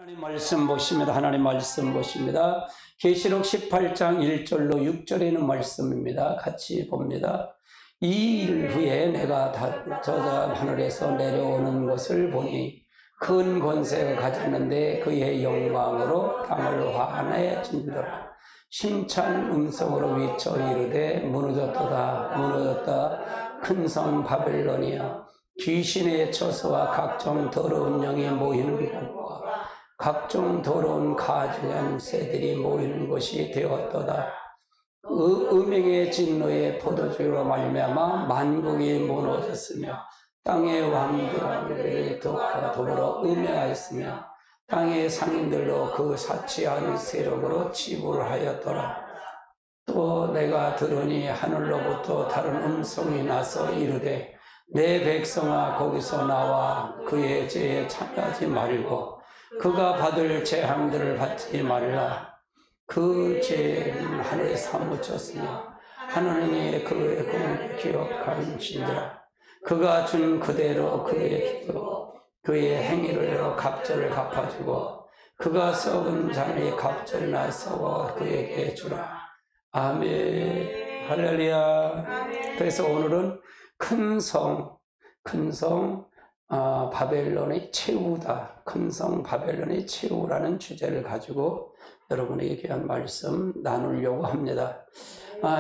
하나님 말씀 보십니다. 하나님 말씀 보십니다. 계시록 18장 1절로 6절에 있는 말씀입니다. 같이 봅니다. 이 일 후에 내가 저자 하늘에서 내려오는 것을 보니 큰 권세가 가졌는데 그의 영광으로 땅을 화내 진더라. 심찬 음성으로 위쳐 이르되 무너졌도다 무너졌다 큰 성 바벨론이여 귀신의 처소와 각종 더러운 영이 모이는 곳과 각종 더러운 가증한 새들이 모이는 곳이 되었도다. 음행의 진노의 포도주로 말미암아 만국이 무너졌으며 땅의 왕들이 더불어 음행하였으며 땅의 상인들로 그 사치한 세력으로 지불하였더라. 또 내가 들으니 하늘로부터 다른 음성이 나서 이르되 내 백성아 거기서 나와 그의 죄에 참여하지 말고 그가 받을 재앙들을 받지 말라. 그 죄는 하늘에 사무쳤으며 하나님이 그의 공을 기억하신지라. 그가 준 그대로 그의 행위를 갑절을 갚아주고 그가 썩은 잔의 갑절이나 썩어 그에게 주라. 아멘. 할렐루야. 그래서 오늘은 큰 성 바벨론의 최후다. 큰 성 바벨론의 최후라는 주제를 가지고 여러분에게 귀한 말씀 나누려고 합니다.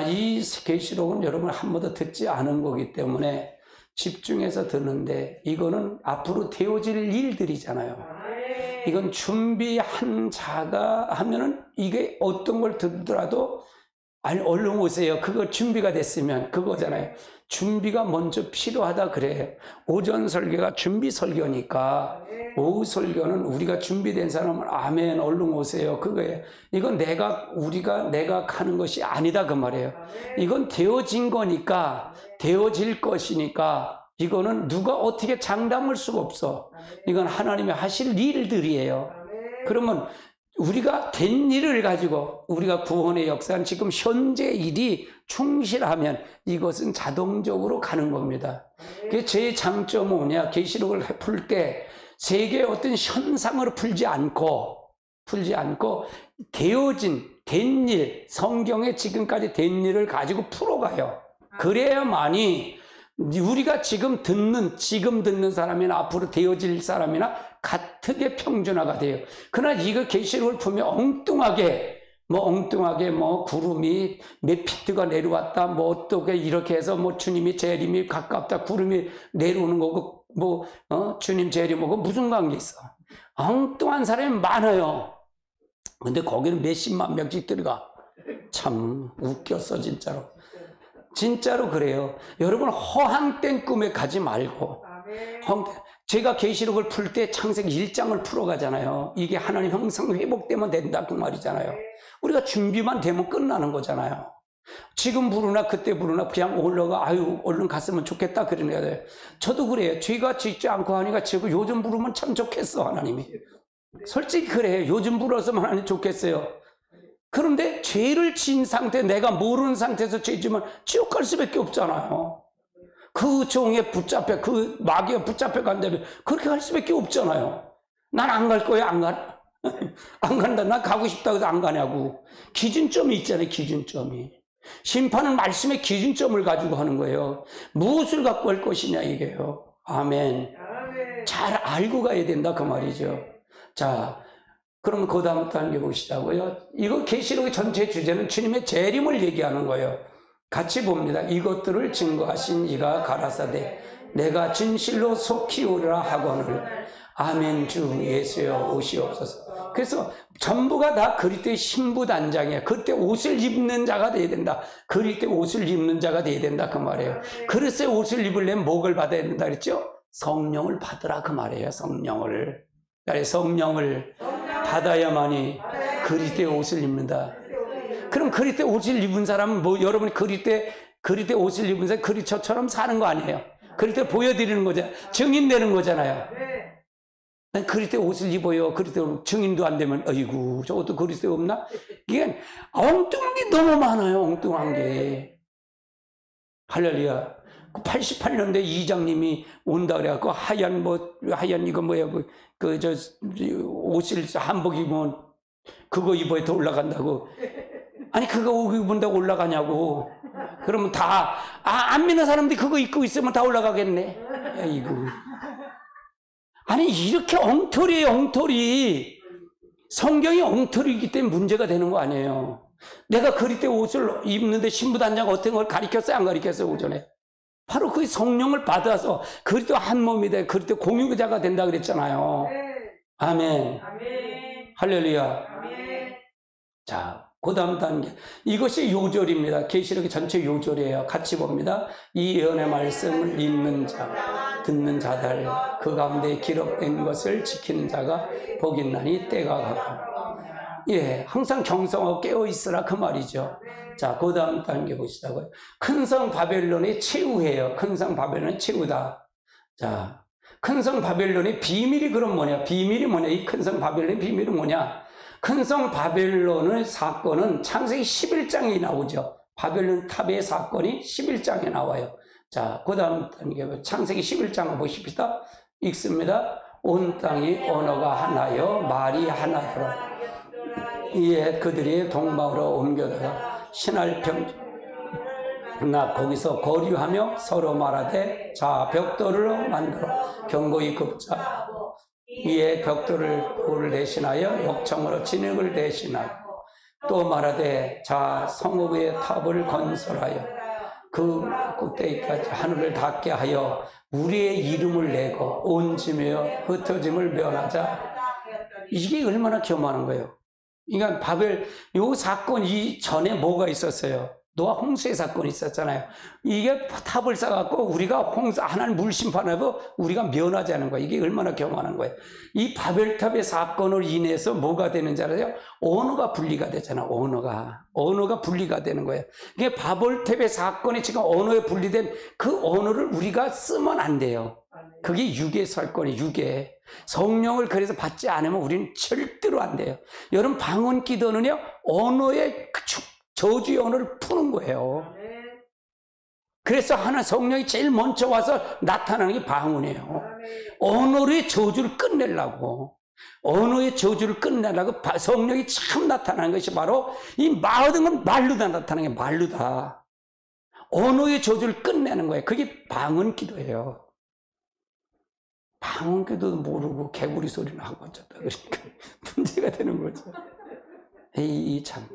이 계시록은 여러분 한 번도 듣지 않은 거기 때문에 집중해서 듣는데 이거는 앞으로 되어질 일들이잖아요. 이건 준비한 자가 하면은 이게 어떤 걸 듣더라도 아니 얼른 오세요. 그거 준비가 됐으면 그거잖아요. 준비가 먼저 필요하다 그래. 오전 설교가 준비 설교니까 오후 설교는 우리가 준비된 사람은 아멘 얼른 오세요. 그거예요. 이건 내가 가는 것이 아니다 그 말이에요. 이건 되어진 거니까 되어질 것이니까 이거는 누가 어떻게 장담할 수가 없어. 이건 하나님이 하실 일들이에요. 그러면 우리가 된 일을 가지고 우리가 구원의 역사는 지금 현재 일이 충실하면 이것은 자동적으로 가는 겁니다. 그게 제 장점은 뭐냐? 계시록을 풀 때 세계의 어떤 현상으로 풀지 않고 된 일, 성경에 지금까지 된 일을 가지고 풀어가요. 그래야만이 우리가 지금 듣는 사람이나 앞으로 되어질 사람이나 같게 평준화가 돼요. 그러나 이거 계시록을 보면 엉뚱하게 구름이 몇 피트가 내려왔다, 어떻게 이렇게 해서 주님이 재림이 가깝다, 구름이 내려오는 거고, 주님 재림하고 무슨 관계 있어? 엉뚱한 사람이 많아요. 근데 거기는 몇십만 명씩 들어가. 참 웃겼어, 진짜로 그래요. 여러분 허황된 꿈에 가지 말고 제가 계시록을 풀 때 창세기 1장을 풀어가잖아요. 이게 하나님 형상 회복되면 된다 그 말이잖아요. 우리가 준비만 되면 끝나는 거잖아요. 지금 부르나 그때 부르나 그냥 올라가 얼른 갔으면 좋겠다 그러는 거예요. 저도 그래요. 죄가 짓지 않고 하니까 지금 요즘 부르면 참 좋겠어 하나님이. 솔직히 그래요. 요즘 불렀으면 하나님 좋겠어요. 그런데 죄를 지은 상태, 내가 모르는 상태에서 죄 지으면 지옥 갈 수밖에 없잖아요. 그 종에 붙잡혀, 그 마귀에 붙잡혀 간다면 그렇게 갈 수밖에 없잖아요. 난 안 갈 거야, 안 가나? 안 간다. 난 가고 싶다고 해서 안 가냐고. 기준점이 있잖아요, 기준점이. 심판은 말씀의 기준점을 가지고 하는 거예요. 무엇을 갖고 할 것이냐, 이게요. 아멘. 잘 알고 가야 된다, 그 말이죠. 자, 그럼 그 다음부터 함께 보시자고요. 이거 계시록의 전체 주제는 주님의 재림을 얘기하는 거예요. 같이 봅니다. 이것들을 증거하신 이가 가라사대 내가 진실로 속히 오리라 하거늘 아멘 주 예수여 오시옵소서. 그래서 전부가 다 그리스도의 신부단장이에요. 그때 옷을 입는 자가 돼야 된다. 그리스도의 옷을 입는 자가 돼야 된다 그 말이에요. 그리스도의 옷을 입으려면 뭐를 받아야 된다 그랬죠? 성령을 받으라 그 말이에요. 성령을 받아야만이 그리스도의 옷을 입는다. 그럼 그리스도의 옷을 입은 사람은 여러분이 그리스도의 옷을 입은 사람 그리스도처럼 사는 거 아니에요. 그리스도 보여드리는 거잖아요. 증인되는 거잖아요. 난 그리스도의 옷을 입어요. 그리스도 증인도 안 되면 어이구 저것도 그리스도 없나? 이게 엉뚱한 게 너무 많아요. 엉뚱한 게. 할렐루야. 그 88년도에 이장님이 온다 그래갖고 하얀 이거 뭐야 저 옷을 한복 입으면 그거 입어야 더 올라간다고. 아니 그거 입은다고 올라가냐고. 그러면 다 안 믿는 사람들이 그거 입고 있으면 다 올라가겠네. 아이고. 아니 이렇게 엉터리예요, 엉터리. 성경이 엉터리이기 때문에 문제가 되는 거 아니에요. 내가 그리때 옷을 입는데 신부단장 어떤 걸 가르쳤어요, 안 가르쳤어요, 오전에? 바로 그 성령을 받아서 그리스도 한 몸이 돼, 그리스도 공유자가 된다 그랬잖아요. 아멘. 아멘. 할렐루야. 아멘. 자, 그 다음 단계. 이것이 요절입니다. 계시록의 전체 요절이에요. 같이 봅니다. 이 예언의 말씀을 읽는 자, 듣는 자들, 그 가운데 기록된 것을 지키는 자가 복이 있나니 때가 가까워. 예, 항상 경성하고 깨어있으라 그 말이죠. 자, 그 다음 단계 보시자고요. 큰 성 바벨론의 최후예요. 큰 성 바벨론의 최후다. 자, 큰 성 바벨론의 비밀이 그럼 뭐냐? 비밀이 뭐냐? 이 큰 성 바벨론의 비밀이 뭐냐? 큰 성 바벨론의 사건은 창세기 11장이 나오죠. 바벨론 탑의 사건이 11장에 나와요. 자, 그 다음 단계 창세기 11장을 보십시다. 읽습니다. 온 땅이 언어가 하나여 말이 하나더라. 이에 그들이 동방으로 옮겨다가 신할평 나 거기서 거류하며 서로 말하되 자 벽돌로 만들어 견고히 굽자. 이에 벽돌을 돌을 대신하여 역청으로 진흙을 대신하고 또 말하되 자 성읍의 탑을 건설하여 그 꼭대기까지 하늘을 닿게 하여 우리의 이름을 내고 온 짐이여 흩어짐을 면하자. 이게 얼마나 교만한 거예요. 그러니까 바벨 요 사건 이전에 뭐가 있었어요? 노아 홍수의 사건이 있었잖아요. 이게 탑을 쌓아갖고 우리가 홍수 하나님 물 심판하고 우리가 면하지 않은 거예요. 이게 얼마나 교만한 거예요. 이 바벨탑의 사건으로 인해서 뭐가 되는지 알아요? 언어가 분리가 되잖아. 언어가 분리가 되는 거예요. 이게 바벨탑의 사건이 지금 언어에 분리된 그 언어를 우리가 쓰면 안 돼요. 그게 유괴 사건이 유괴. 성령을 그래서 받지 않으면 우리는 절대로 안 돼요. 여러분 방언 기도는요 언어의 저주의 언어를 푸는 거예요. 그래서 하나 성령이 제일 먼저 와서 나타나는 게 방언이에요. 언어의 저주를 끝내려고 성령이 참 나타나는 것이 바로 이 모든 건 말로다 나타나는 게 말로다. 언어의 저주를 끝내는 거예요. 그게 방언 기도예요. 방언 기도도 모르고 개구리 소리는 하고 어쩌다 그러니까 문제가 되는 거죠. 에이 참.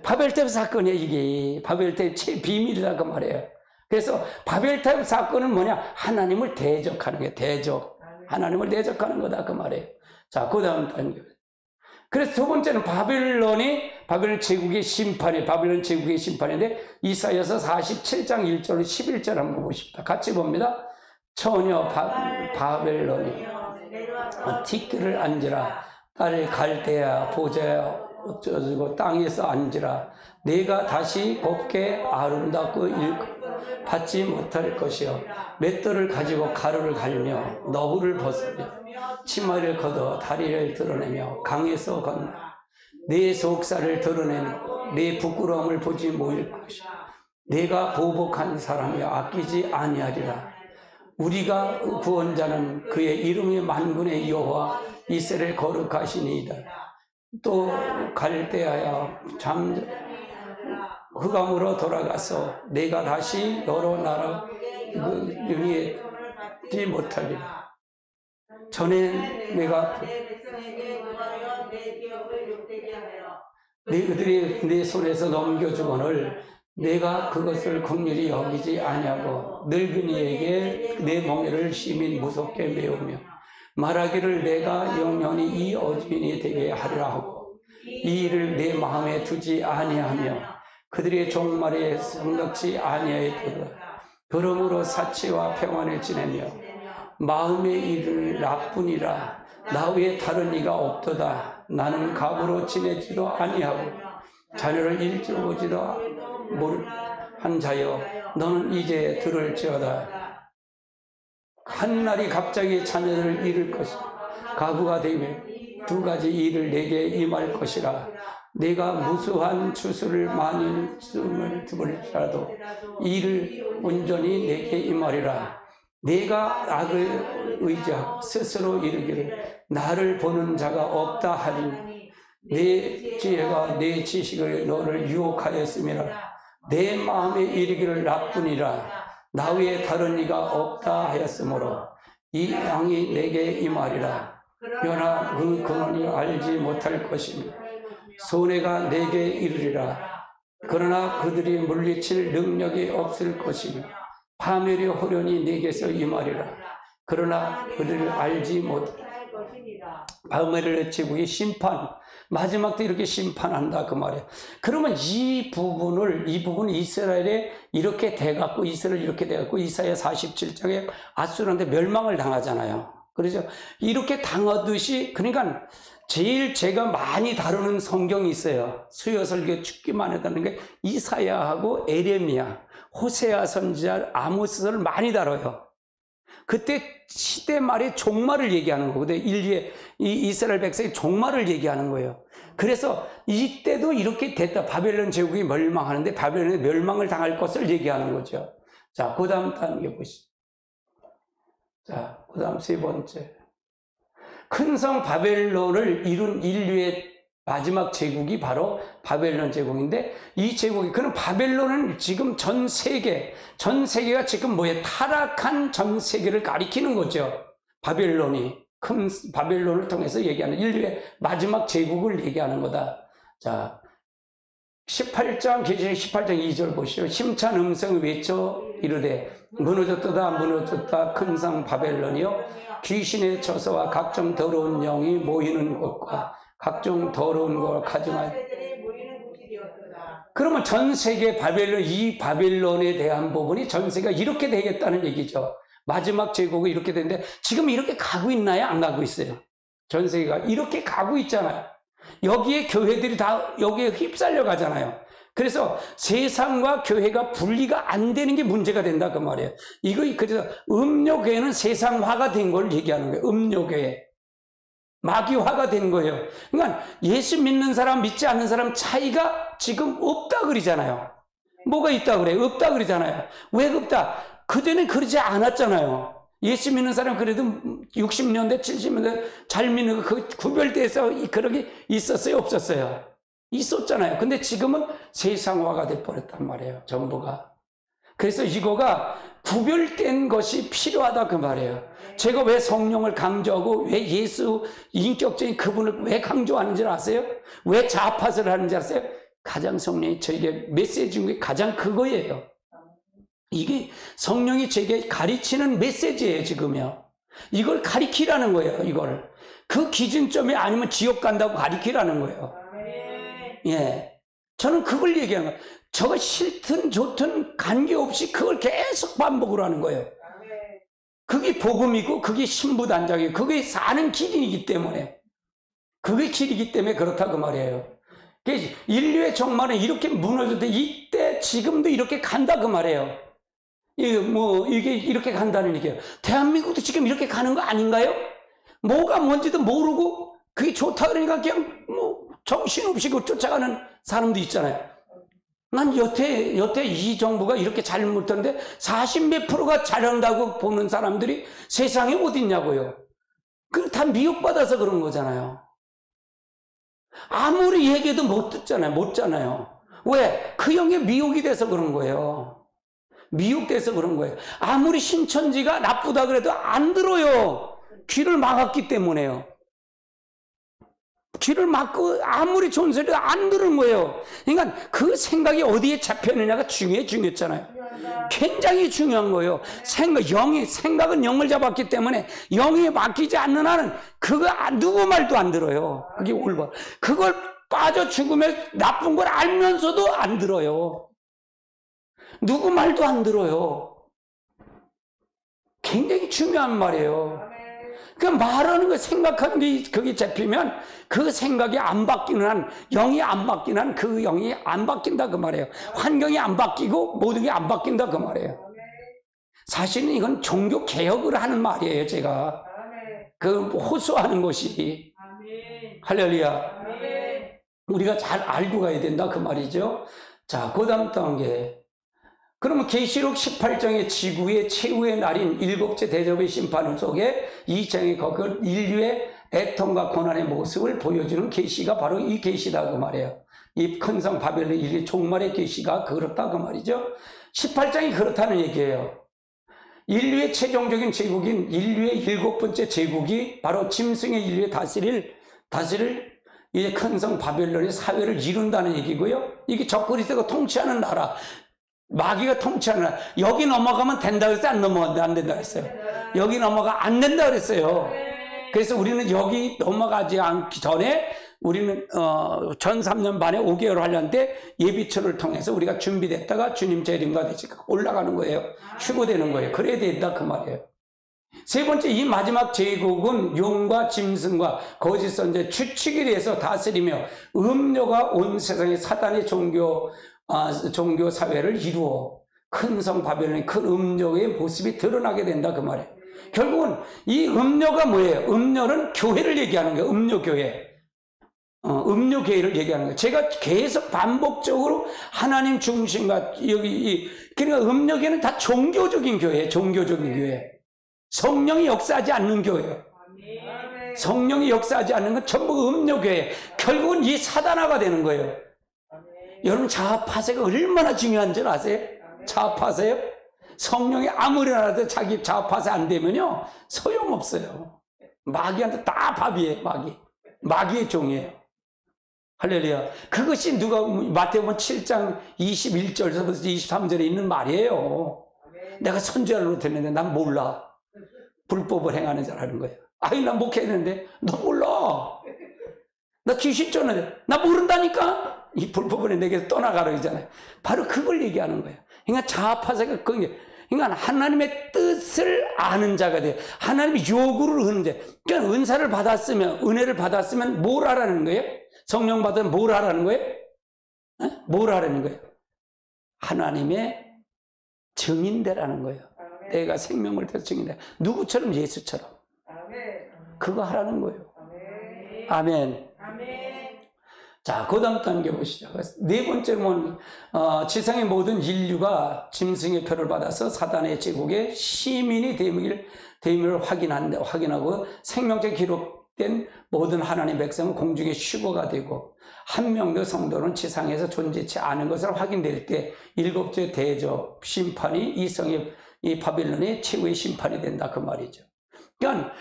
바벨탑 사건이에요. 이게 바벨탑 비밀이라고 말해요. 그래서 바벨탑 사건은 뭐냐? 하나님을 대적하는 게 대적. 하나님을 대적하는 거다 그 말이에요. 자, 그 다음 단계. 그래서 두 번째는 바벨론 제국의 심판이 바벨론 제국의 심판인데 이사야서 47장 1절 11절 한번 보십시다. 같이 봅니다. 처녀 바벨론이 티끌을 앉으라 딸 갈대야 보자야 어쩌고 땅에서 앉으라 내가 다시 곱게 아름답고 받지 못할 것이요 맷돌을 가지고 가루를 갈며 너구를 벗으며 치마를 걷어 다리를 드러내며 강에서 건너 내 속살을 드러내고 내 부끄러움을 보지 모일 것이요 내가 보복한 사람이여 아끼지 아니하리라. 우리가 구원자는 그의 이름이 만군의 여호와 이스라엘 거룩하시니이다. 또 갈대하여 흑암으로 돌아가서 내가 다시 여러 나라 위에 지 못하리라. 전에 내가 그들이 내 손에서 넘겨주거늘 내가 그것을 긍휼히 여기지 아니하고 늙은이에게 내 멍에를 심히 무섭게 메우며 말하기를 내가 영원히 이 어주인이 되게 하리라 하고 이 일을 내 마음에 두지 아니하며 그들의 종말에 생각지 아니하였도다. 그러므로 사치와 평안을 지내며 마음의 일을 나뿐이라 나 외에 다른 이가 없도다. 나는 갑으로 지내지도 아니하고 자녀를 일찍보지도 한 자여 너는 이제 들을지어다. 한날이 갑자기 자녀를 잃을 것이다. 가부가 되며 두 가지 일을 내게 임할 것이라. 내가 무수한 추수를 많이 씀을 들을지라도 이를 온전히 내게 임하리라. 내가 악을 의지하고 스스로 이르기를 나를 보는 자가 없다 하니 내 지혜가 내 지식을 너를 유혹하였음이라. 내 마음에 이르기를 나뿐이라. 나 외에 다른 이가 없다 하였으므로 이 양이 내게 임하리라. 그러나 그 근원이 알지 못할 것이며 손해가 내게 이르리라. 그러나 그들이 물리칠 능력이 없을 것이며 파멸의 호련이 내게서 임하리라. 그러나 그들을 알지 못하리라. 파멸의 제국이 심판, 마지막 때 이렇게 심판한다 그 말이에요. 그러면 이 부분 이스라엘에 이렇게 돼갖고 이스라엘 이렇게 돼갖고 이사야 47장에 아수르한테 멸망을 당하잖아요. 그래서 이렇게 당하듯이, 그러니까 제일 제가 많이 다루는 성경이 있어요. 수요설교 축기만 해다는 게 이사야하고 에레미야, 호세아 선지자, 아모스를 많이 다뤄요. 그때 시대 말에 종말을 얘기하는 거거든요. 인류의 이스라엘 백성의 종말을 얘기하는 거예요. 그래서 이때도 이렇게 됐다. 바벨론 제국이 멸망하는데 바벨론의 멸망을 당할 것을 얘기하는 거죠. 자, 그 다음 단계 보시죠. 자, 그 다음 세 번째. 큰 성 바벨론을 이룬 인류의 마지막 제국이 바로 바벨론 제국인데, 이 제국이, 그럼 바벨론은 지금 전 세계가 지금 뭐예요? 타락한 전 세계를 가리키는 거죠. 바벨론이. 큰 바벨론을 통해서 얘기하는 인류의 마지막 제국을 얘기하는 거다. 자, 18장, 계시록 18장 2절 보시죠. 힘찬 음성을 외쳐 이르되 무너졌도다 무너졌다 큰 성 바벨론이요 귀신의 처소와 각종 더러운 영이 모이는 곳과 각종 더러운 걸 가정할. 그러면 전 세계 바벨론, 이 바벨론에 대한 부분이 전 세계가 이렇게 되겠다는 얘기죠. 마지막 제국이 이렇게 되는데 지금 이렇게 가고 있나요? 안 가고 있어요. 전 세계가 이렇게 가고 있잖아요. 여기에 교회들이 다 여기에 휩쓸려 가잖아요. 그래서 세상과 교회가 분리가 안 되는 게 문제가 된다 그 말이에요. 그래서 음료교회는 세상화가 된 걸 얘기하는 거예요. 음료교회. 마귀화가 된 거예요. 그러니까 예수 믿는 사람, 믿지 않는 사람 차이가 지금 없다 그러잖아요. 뭐가 있다 그래요? 없다 그러잖아요. 왜 없다? 그전에 그러지 않았잖아요. 예수 믿는 사람 그래도 60년대, 70년대 잘 믿는 그 구별돼서 그런 게 있었어요? 없었어요? 있었잖아요. 근데 지금은 세상화가 돼버렸단 말이에요. 전부가. 그래서 이거가 구별된 것이 필요하다 그 말이에요. 제가 왜 성령을 강조하고 왜 예수 인격적인 그분을 왜 강조하는지 아세요? 왜 자파를 하는지 아세요? 가장 성령이 저에게 메시지 준 게 가장 그거예요. 이게 성령이 제게 가르치는 메시지예요. 지금요. 이걸 가르치라는 거예요. 이걸. 그 기준점이 아니면 지옥 간다고 가르치라는 거예요. 예. 저는 그걸 얘기하는 거예요. 저거 싫든 좋든 관계없이 그걸 계속 반복을 하는 거예요. 그게 복음이고 그게 신부단장이고 그게 사는 길이기 때문에, 그게 길이기 때문에 그렇다고 말이에요. 인류의 종말은 이렇게 무너졌는데 이때 지금도 이렇게 간다 그 말이에요. 이게 이렇게 간다는 얘기예요. 대한민국도 지금 이렇게 가는 거 아닌가요? 뭐가 뭔지도 모르고 그게 좋다 그러니까 그냥 정신없이 쫓아가는 사람도 있잖아요. 난 여태 이 정부가 이렇게 잘못했는데 40몇 프로가 잘한다고 보는 사람들이 세상에 어디 있냐고요. 그 다 미혹받아서 그런 거잖아요. 아무리 얘기해도 못 듣잖아요. 왜? 그 영에 미혹이 돼서 그런 거예요. 미혹돼서 그런 거예요. 아무리 신천지가 나쁘다 그래도 안 들어요. 귀를 막았기 때문에요. 귀를 막고 아무리 좋은 소리도 안 들은 거예요. 그러니까 그 생각이 어디에 잡혔느냐가 중요했잖아요. 굉장히 중요한 거예요. 생각은 영을 잡았기 때문에 영에 맡기지 않는 한은 그거 누구 말도 안 들어요. 그게 올바. 그걸 빠져 죽으면 나쁜 걸 알면서도 안 들어요. 누구 말도 안 들어요. 굉장히 중요한 말이에요. 그 말하는 거, 생각하는 게 그게 잡히면 그 생각이 안 바뀌는 한, 영이 안 바뀌는 한 그 영이 안 바뀐다 그 말이에요. 환경이 안 바뀌고 모든 게 안 바뀐다 그 말이에요. 사실은 이건 종교 개혁을 하는 말이에요. 제가 그 호소하는 것이. 할렐루야. 우리가 잘 알고 가야 된다 그 말이죠. 자, 그 다음 단계. 그러면 계시록 18장의 지구의 최후의 날인 일곱째 대접의 심판 속에 이 장에 거그 인류의 애통과 고난의 모습을 보여주는 계시가 바로 이 계시다 그 말이에요. 이 큰 성 바벨론 인류 종말의 계시가 그렇다 그 말이죠. 18장이 그렇다는 얘기예요. 인류의 최종적인 제국인 인류의 일곱 번째 제국이 바로 짐승의 인류의 다스릴 이제 큰 성 바벨론의 사회를 이룬다는 얘기고요. 이게 적그리스도가 통치하는 나라, 마귀가 통치하는 나라. 여기 넘어가면 된다 그랬어요? 안 된다 그랬어요? 여기 넘어가 안 된다 그랬어요. 그래서 우리는 여기 넘어가지 않기 전에 우리는 전 3년 반에 5개월 하려는데 예비처를 통해서 우리가 준비됐다가 주님 재림과 같이 올라가는 거예요. 휴거되는 거예요. 그래야 된다 그 말이에요. 세 번째, 이 마지막 제국은 용과 짐승과 거짓 선지자 추측에 대해서 다스리며 음료가 온 세상의 사단의 종교 사회를 이루어 큰 성 바벨론의 큰 음료의 모습이 드러나게 된다 그 말이에요. 결국은 이 음료가 뭐예요? 음료는 교회를 얘기하는 거예요. 음료교회. 음료교회를 얘기하는 거예요. 제가 계속 반복적으로 하나님 중심과 그러니까 음료교회는 다 종교적인 교회예요. 종교적인 교회. 성령이 역사하지 않는 교회예요. 성령이 역사하지 않는 건 전부 음료교회. 결국은 이 사단화가 되는 거예요. 여러분, 자아파세가 얼마나 중요한 줄 아세요? 자아파세요? 성령이 아무리 알아도 자기 자아파세 안 되면요 소용없어요. 마귀한테 다 밥이에요. 마귀의 종이에요. 할렐루야. 그것이 누가 마태복음 7장 21절에서부터 23절에 있는 말이에요. 내가 선지자로 됐는데 난 몰라. 불법을 행하는 자라는 거예요. 아이, 난 목회했는데 너 몰라. 나 귀신 쫓는데 나 모른다니까. 이 불법을 해 내게서 떠나가라 그러잖아요. 바로 그걸 얘기하는 거예요. 그러니까 자아파세가 그러니까 하나님의 뜻을 아는 자가 돼요. 하나님의 요구를 하는 자. 그러니까 은사를 받았으면, 은혜를 받았으면 뭘 하라는 거예요? 성령 받으면 뭘 하라는 거예요? 뭘 하라는 거예요? 하나님의 증인되라는 거예요. 내가 생명을 대해서 증인돼. 누구처럼? 예수처럼. 그거 하라는 거예요. 아멘. 자, 그 다음 단계 보시죠. 네 번째는 지상의 모든 인류가 짐승의 표를 받아서 사단의 제국의 시민이 됨을 확인하고 생명체 기록된 모든 하나님의 백성은 공중의 휴거가 되고 한 명도 성도는 지상에서 존재치 않은 것을 확인될 때 일곱째 대접 심판이 이 바빌론의 최후의 심판이 된다 그 말이죠. 그러니까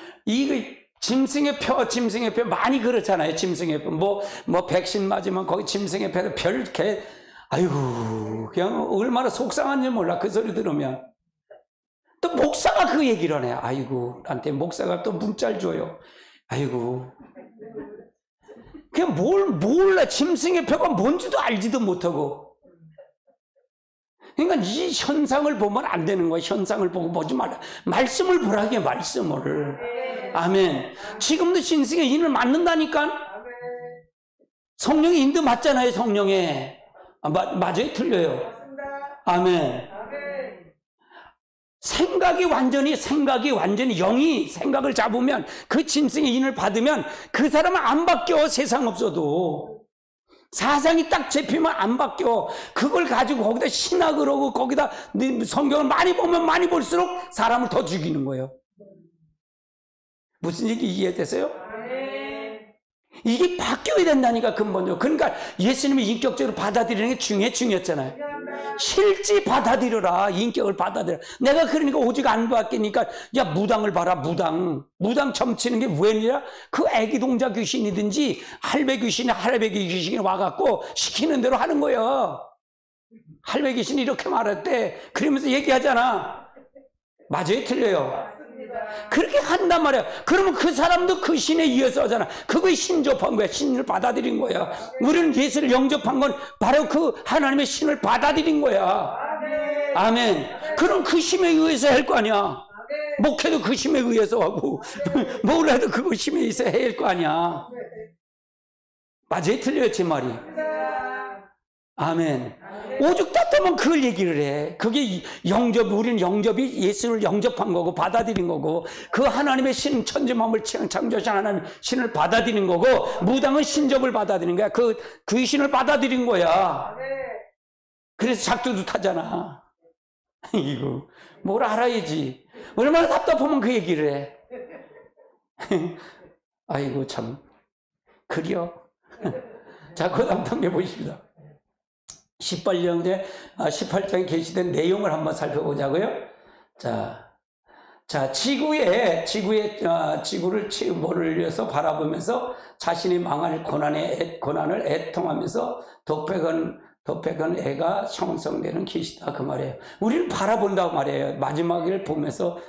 짐승의 표 많이 그렇잖아요. 짐승의 표 뭐 백신 맞으면 거기 짐승의 표도 아이고 그냥 얼마나 속상한지 몰라. 그 소리 들으면 또 목사가 그 얘기를 하네. 아이고 나한테 목사가 또 문자를 줘요. 아이고 그냥 몰라. 짐승의 표가 뭔지도 알지도 못하고. 그러니까 이 현상을 보면 안 되는 거야. 현상을 보고 보지 말라. 말씀을 보라게, 말씀을. 아멘. 지금도 짐승의 인을 맞는다니까. 성령의 인도 맞잖아요. 성령에. 맞아요? 틀려요? 아멘. 생각이 완전히 영이 생각을 잡으면 그 짐승의 인을 받으면 그 사람은 안 바뀌어. 세상 없어도. 사상이 딱 잡히면 안 바뀌어. 그걸 가지고 거기다 신학을 하고 거기다 성경을 많이 보면 많이 볼수록 사람을 더 죽이는 거예요. 무슨 얘기 이해되세요? 이게 바뀌어야 된다니까 근본적으로. 그러니까 예수님이 인격적으로 받아들이는 게 중요했잖아요. 실제 받아들여라. 인격을 받아들여. 내가 그러니까 오직 안 바뀌니까 야 무당을 봐라. 무당 점치는 게 웬이야? 그 애기 동자 귀신이든지 할배 귀신이 와갖고 시키는 대로 하는 거예요. 할배 귀신이 이렇게 말했대. 그러면서 얘기하잖아. 맞아요? 틀려요? 그렇게 한단 말이야. 그러면 그 사람도 그 신에 의해서 하잖아. 그거에 신접한 거야. 신을 받아들인 거야. 우리는 예수를 영접한 건 바로 그 하나님의 신을 받아들인 거야. 아멘. 그럼 그 신에 의해서 할 거 아니야. 목회도 그 신에 의해서 하고 뭘 해도 그거 신에 의해서 해야 할 거 아니야. 맞아요? 틀려요? 제 말이. 아멘. 오죽 떴다면 그걸 얘기를 해. 그게 우리는 영접이 예수를 영접한 거고 받아들인 거고, 그 하나님의 신 천지만물 창조하신 하나님 신을 받아들인 거고, 무당은 신접을 받아들인 거야. 그 신을 받아들인 거야. 그래서 작두도 타잖아. 이거 뭘 알아야지. 얼마나 답답하면 그 얘기를 해. 아이고 참 그려. 자, 그 다음 단계 보십니다. 18장에 게시된 내용을 한번 살펴보자고요. 자, 지구를 뭐를 위해서 바라보면서 자신이 망할 고난을 애통하면서 덧백한 애가 형성되는 계시다, 그 말이에요. 우리는 바라본다고 말이에요. 마지막을 보면서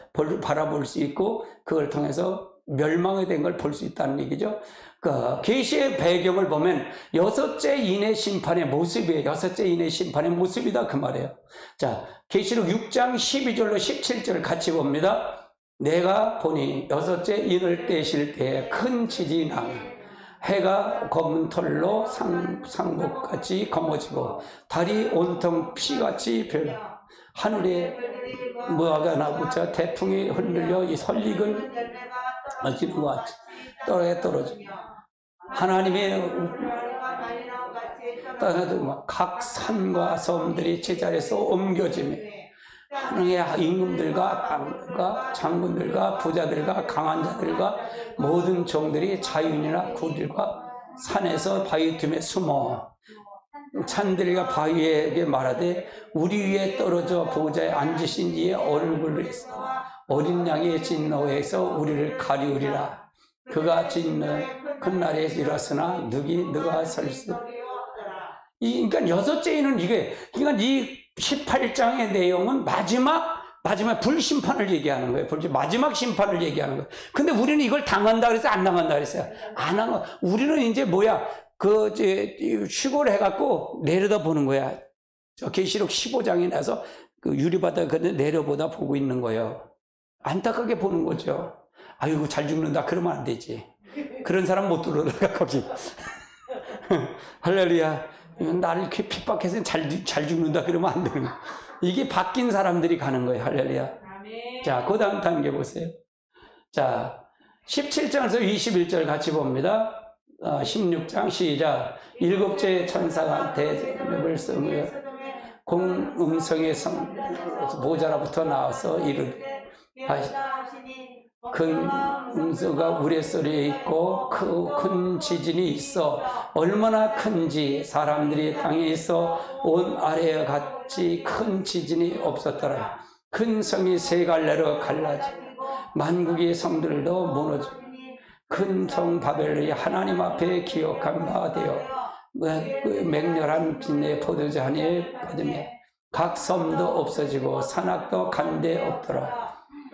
바라볼 수 있고, 그걸 통해서 멸망이 된 걸 볼 수 있다는 얘기죠. 그 계시의 배경을 보면 여섯째 인의 심판의 모습이에요. 여섯째 인의 심판의 모습이다, 그 말이에요. 자, 계시록 6장 12절로 17절 같이 봅니다. 내가 보니 여섯째 인을 떼실 때에 큰 지진이 나며 해가 검은 털로 상복같이 검어지고 달이 온통 피같이 별로 하늘에 무화과 나무자 태풍이 흔들려 이 설익은 어지는 것 같이 떨어지고 하나님의 각 산과 섬들이 제자리에서 옮겨지며 하늘의 임금들과 장군들과 부자들과 강한 자들과 모든 종들이 자유인이나 구들과 산에서 바위 틈에 숨어 찬들과 바위에게 말하되 우리 위에 떨어져 보좌에 앉으신 이의 얼굴을 해서 어린 양의 진노에서 우리를 가리우리라. 그가 진노의 그날에 일었으나 누가 설 수. 그러니까 여섯째 인은 그러니까 이 18장의 내용은 마지막 불심판을 얘기하는 거예요. 마지막 심판을 얘기하는 거예요. 근데 우리는 이걸 당한다 그래서 안 당한다 그랬어요. 안 한 거. 우리는 이제 휴고를 해갖고 내려다 보는 거야. 계시록 15장에 나서 그 유리바다 내려보다 보고 있는 거예요. 안타깝게 보는 거죠. 아이고 잘 죽는다 그러면 안 되지. 그런 사람 못 들어가 거기. 할렐루야. 나를 이렇게 핍박해서 잘 죽는다 그러면 안 되는 거야. 이게 바뀐 사람들이 가는 거예요. 할렐루야. 자, 그 다음 단계 보세요. 자, 17장에서 21절 같이 봅니다. 16장 시작. 일곱째 천사가 대접을 쓰며 공음성의 보좌로부터 나와서 이르되 큰 음수가 우레소리에 있고 큰 지진이 있어 얼마나 큰지 사람들이 땅에 있어 온 아래와 같이 큰 지진이 없었더라. 큰 성이 세 갈래로 갈라지고 만국의 성들도 무너지고 큰 성 바벨론이 하나님 앞에 기억한 바 되어 맹렬한 빈의 포도주한에 빠지며 각 섬도 없어지고 산악도 간데 없더라.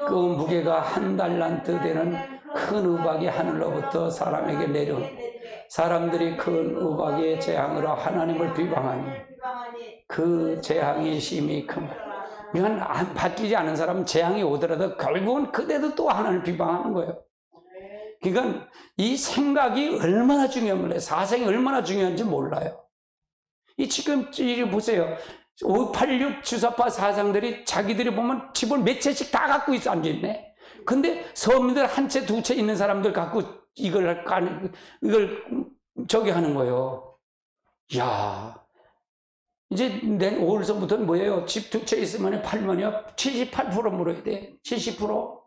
그 무게가 한 달란트 되는 큰 우박이 하늘로부터 사람에게 내려온 사람들이 큰 우박의 재앙으로 하나님을 비방하니 그 재앙이 심히 큰 그러니까 바뀌지 않은 사람은 재앙이 오더라도 결국은 그대도 또 하나님을 비방하는 거예요. 그러니까 이 생각이 얼마나 중요한 거예요. 사생이 얼마나 중요한지 몰라요. 지금 이리 보세요. 586 주사파 사상들이 자기들이 보면 집을 몇 채씩 다 갖고 있어 앉아있네. 근데 서민들 한 채 두 채 있는 사람들 갖고 이걸 저기 하는 거예요. 야, 이제 내년 5월서부터는 뭐예요? 집 두 채 있으면 팔면요 78% 물어야 돼. 70%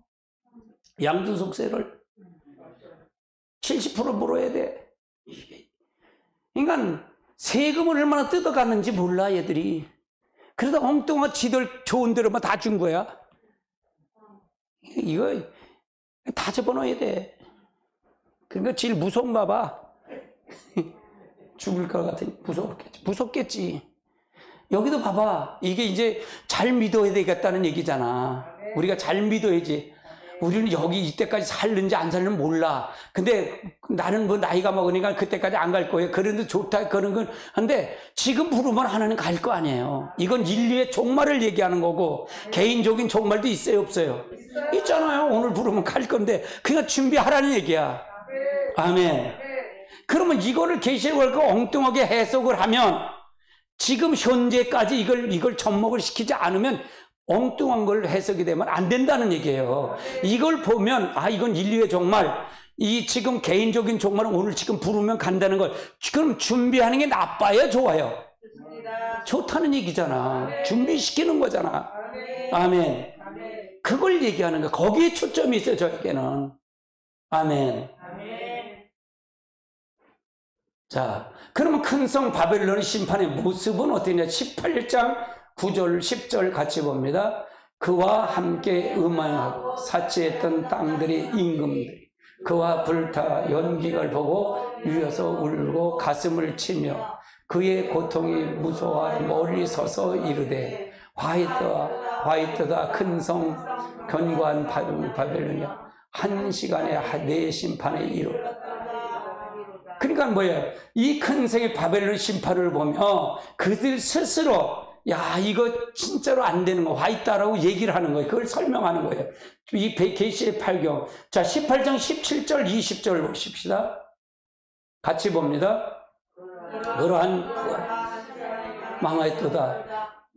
양도소득세를 70% 물어야 돼. 그러니까 세금을 얼마나 뜯어갔는지 몰라 얘들이. 그러다 엉뚱한 지들 좋은 데로만 다 준 거야. 이거 다 집어넣어야 돼. 그러니까 제일 무서운가 봐. 죽을 것 같으니 무섭겠지. 여기도 봐봐. 이게 이제 잘 믿어야 되겠다는 얘기잖아. 우리가 잘 믿어야지. 우리는 여기 이때까지 살는지 안 살는지 몰라. 근데 나는 뭐 나이가 먹으니까 그때까지 안 갈 거예요. 그런데 좋다 그런 건 한데 지금 부르면 하나는 갈 거 아니에요. 이건 인류의 종말을 얘기하는 거고 개인적인 종말도 있어요 없어요? 있잖아요. 오늘 부르면 갈 건데 그냥 준비하라는 얘기야. 아멘. 그러면 이거를 계시록을 엉뚱하게 해석을 하면 지금 현재까지 이걸 접목을 시키지 않으면 엉뚱한 걸 해석이 되면 안 된다는 얘기예요. 이걸 보면 이건 인류의 종말, 이 지금 개인적인 종말은 오늘 지금 부르면 간다는 걸 그럼 준비하는 게 나빠요, 좋아요? 좋다는 얘기잖아. 준비시키는 거잖아. 아멘. 그걸 얘기하는 거야. 거기에 초점이 있어요, 저에게는. 아멘. 자, 그러면 큰 성 바벨론의 심판의 모습은 어떠냐? 18장 9절 10절 같이 봅니다. 그와 함께 음행하고 사치했던 땅들의 임금들이 그와 불타 연기를 보고 위에서 울고 가슴을 치며 그의 고통이 무서워 멀리 서서 이르되 화이트다 큰 성 견고한 바벨론이야 한 시간에 내 심판에 이르렀다. 그러니까 뭐예요? 이 큰 성의 바벨론 심판을 보면 그들 스스로 이거 진짜로 안 되는 거 화이트다라고 얘기를 하는 거예요. 그걸 설명하는 거예요. 이 계시의 8경. 자, 18장 17절 20절 보십시다. 같이 봅니다. 그러한 망하였도다.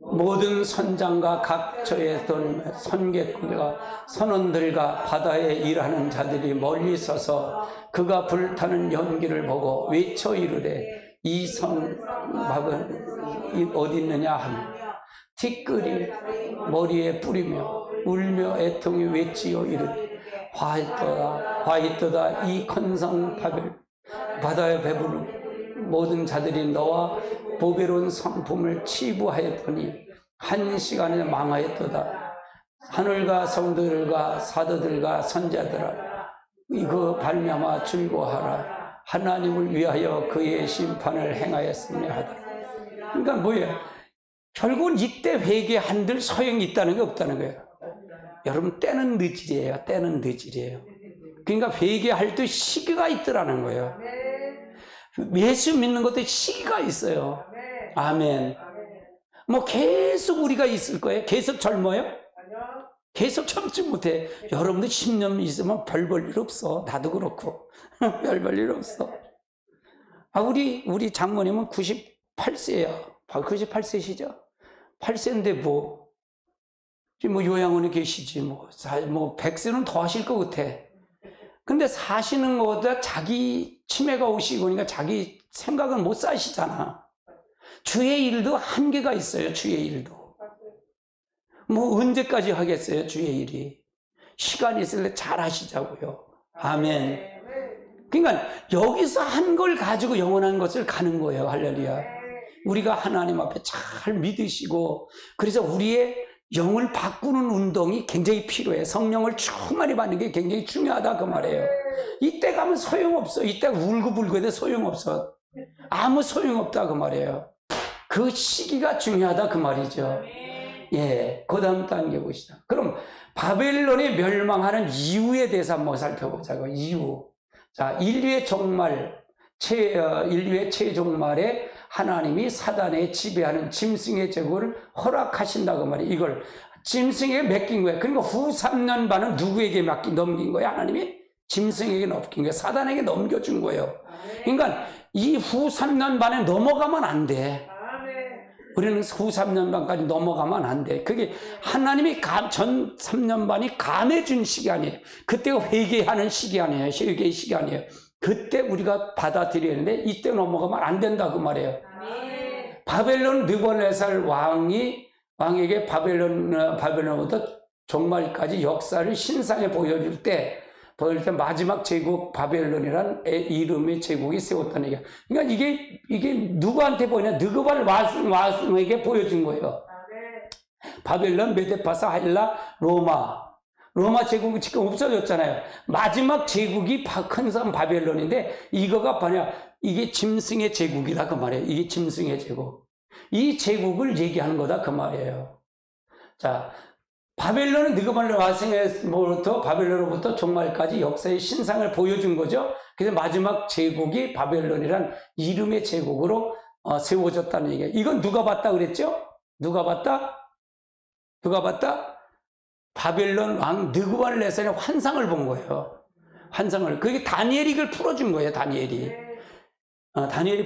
모든 선장과 각처에 던 선객들과 선원들과 바다에 일하는 자들이 멀리 서서 그가 불타는 연기를 보고 외쳐 이르되 이 성막은 어디 있느냐 하며 티끌이 머리에 뿌리며 울며 애통이 외치어 이르되 화이트다 이 큰 성 바다에 배부른 모든 자들이 너와 보배로운 성품을 치부하였더니 한 시간에 망하였도다. 하늘과 성들과 사도들과 선자들아 이거 발명하 즐거워하라. 하나님을 위하여 그의 심판을 행하였으며 하다. 그러니까 뭐예요? 결국은 이때 회개한들 소용이 있다는 게 없다는 거예요. 여러분 때는 늦이에요. 때는 늦이에요. 그러니까 회개할 때 시기가 있더라는 거예요. 예수 믿는 것도 시기가 있어요. 아멘. 뭐 계속 우리가 있을 거예요? 계속 젊어요? 계속 젊지 못해. 여러분들 10년 있으면 별 볼 일 없어. 나도 그렇고. 별 볼 일 없어. 우리 장모님은 98세예요. 98세시죠? 8세인데 지금 요양원에 계시지, 100세는 더 하실 것 같아. 근데 사시는 것보다 자기 치매가 오시고 그러니까 자기 생각은 못 사시잖아. 주의 일도 한계가 있어요, 주의 일도. 언제까지 하겠어요, 주의 일이. 시간이 있을 때 잘 하시자고요. 아멘. 그러니까 여기서 한 걸 가지고 영원한 것을 가는 거예요, 할렐루야. 우리가 하나님 앞에 잘 믿으시고, 그래서 우리의 영을 바꾸는 운동이 굉장히 필요해. 성령을 충만히 받는 게 굉장히 중요하다 그 말이에요. 이때 가면 소용없어. 이때 울고불고 해도 소용없어. 아무 소용없다 그 말이에요. 그 시기가 중요하다 그 말이죠. 예, 그 다음 단계 보시다. 그럼 바벨론이 멸망하는 이유에 대해서 한번 살펴보자고. 이유. 자, 인류의 최종말에 하나님이 사단에 지배하는 짐승의 제국을 허락하신다고 말이에요. 이걸 짐승에게 맡긴 거예요. 그러니까 후 3년 반은 누구에게 넘긴 거예요? 하나님이 짐승에게 넘긴 거예요. 사단에게 넘겨준 거예요. 그러니까 이 후 3년 반에 넘어가면 안 돼. 우리는 후 3년 반까지 넘어가면 안 돼. 그게 하나님이 전 3년 반이 감해준 시간이에요. 그때가 회개하는 시간이에요. 회개의 시간이에요. 그때 우리가 받아들여야 하는데 이때 넘어가면 안 된다 그 말이에요. 바벨론 느부갓네살 왕에게 바벨론부터 종말까지 역사를 신상에 보여줄 때 마지막 제국 바벨론이란 이름의 제국이 세웠다는 얘기야. 그러니까 이게 누구한테 보이냐? 느부갓 왕에게 보여준 거예요. 바벨론, 메데파사, 헬라, 로마 제국이 지금 없어졌잖아요. 마지막 제국이 큰 성 바벨론인데 이거가 뭐냐? 이게 짐승의 제국이다 그 말이에요. 이게 짐승의 제국. 이 제국을 얘기하는 거다 그 말이에요. 자, 바벨론은 느부갓네살 왕에서부터 바벨론으로부터 종말까지 역사의 신상을 보여준 거죠. 그래서 마지막 제국이 바벨론이란 이름의 제국으로 세워졌다는 얘기예요. 이건 누가 봤다 그랬죠? 누가 봤다? 바벨론 왕 느부갓네살의 환상을 본 거예요. 환상을. 그게 다니엘이 이걸 풀어준 거예요. 다니엘이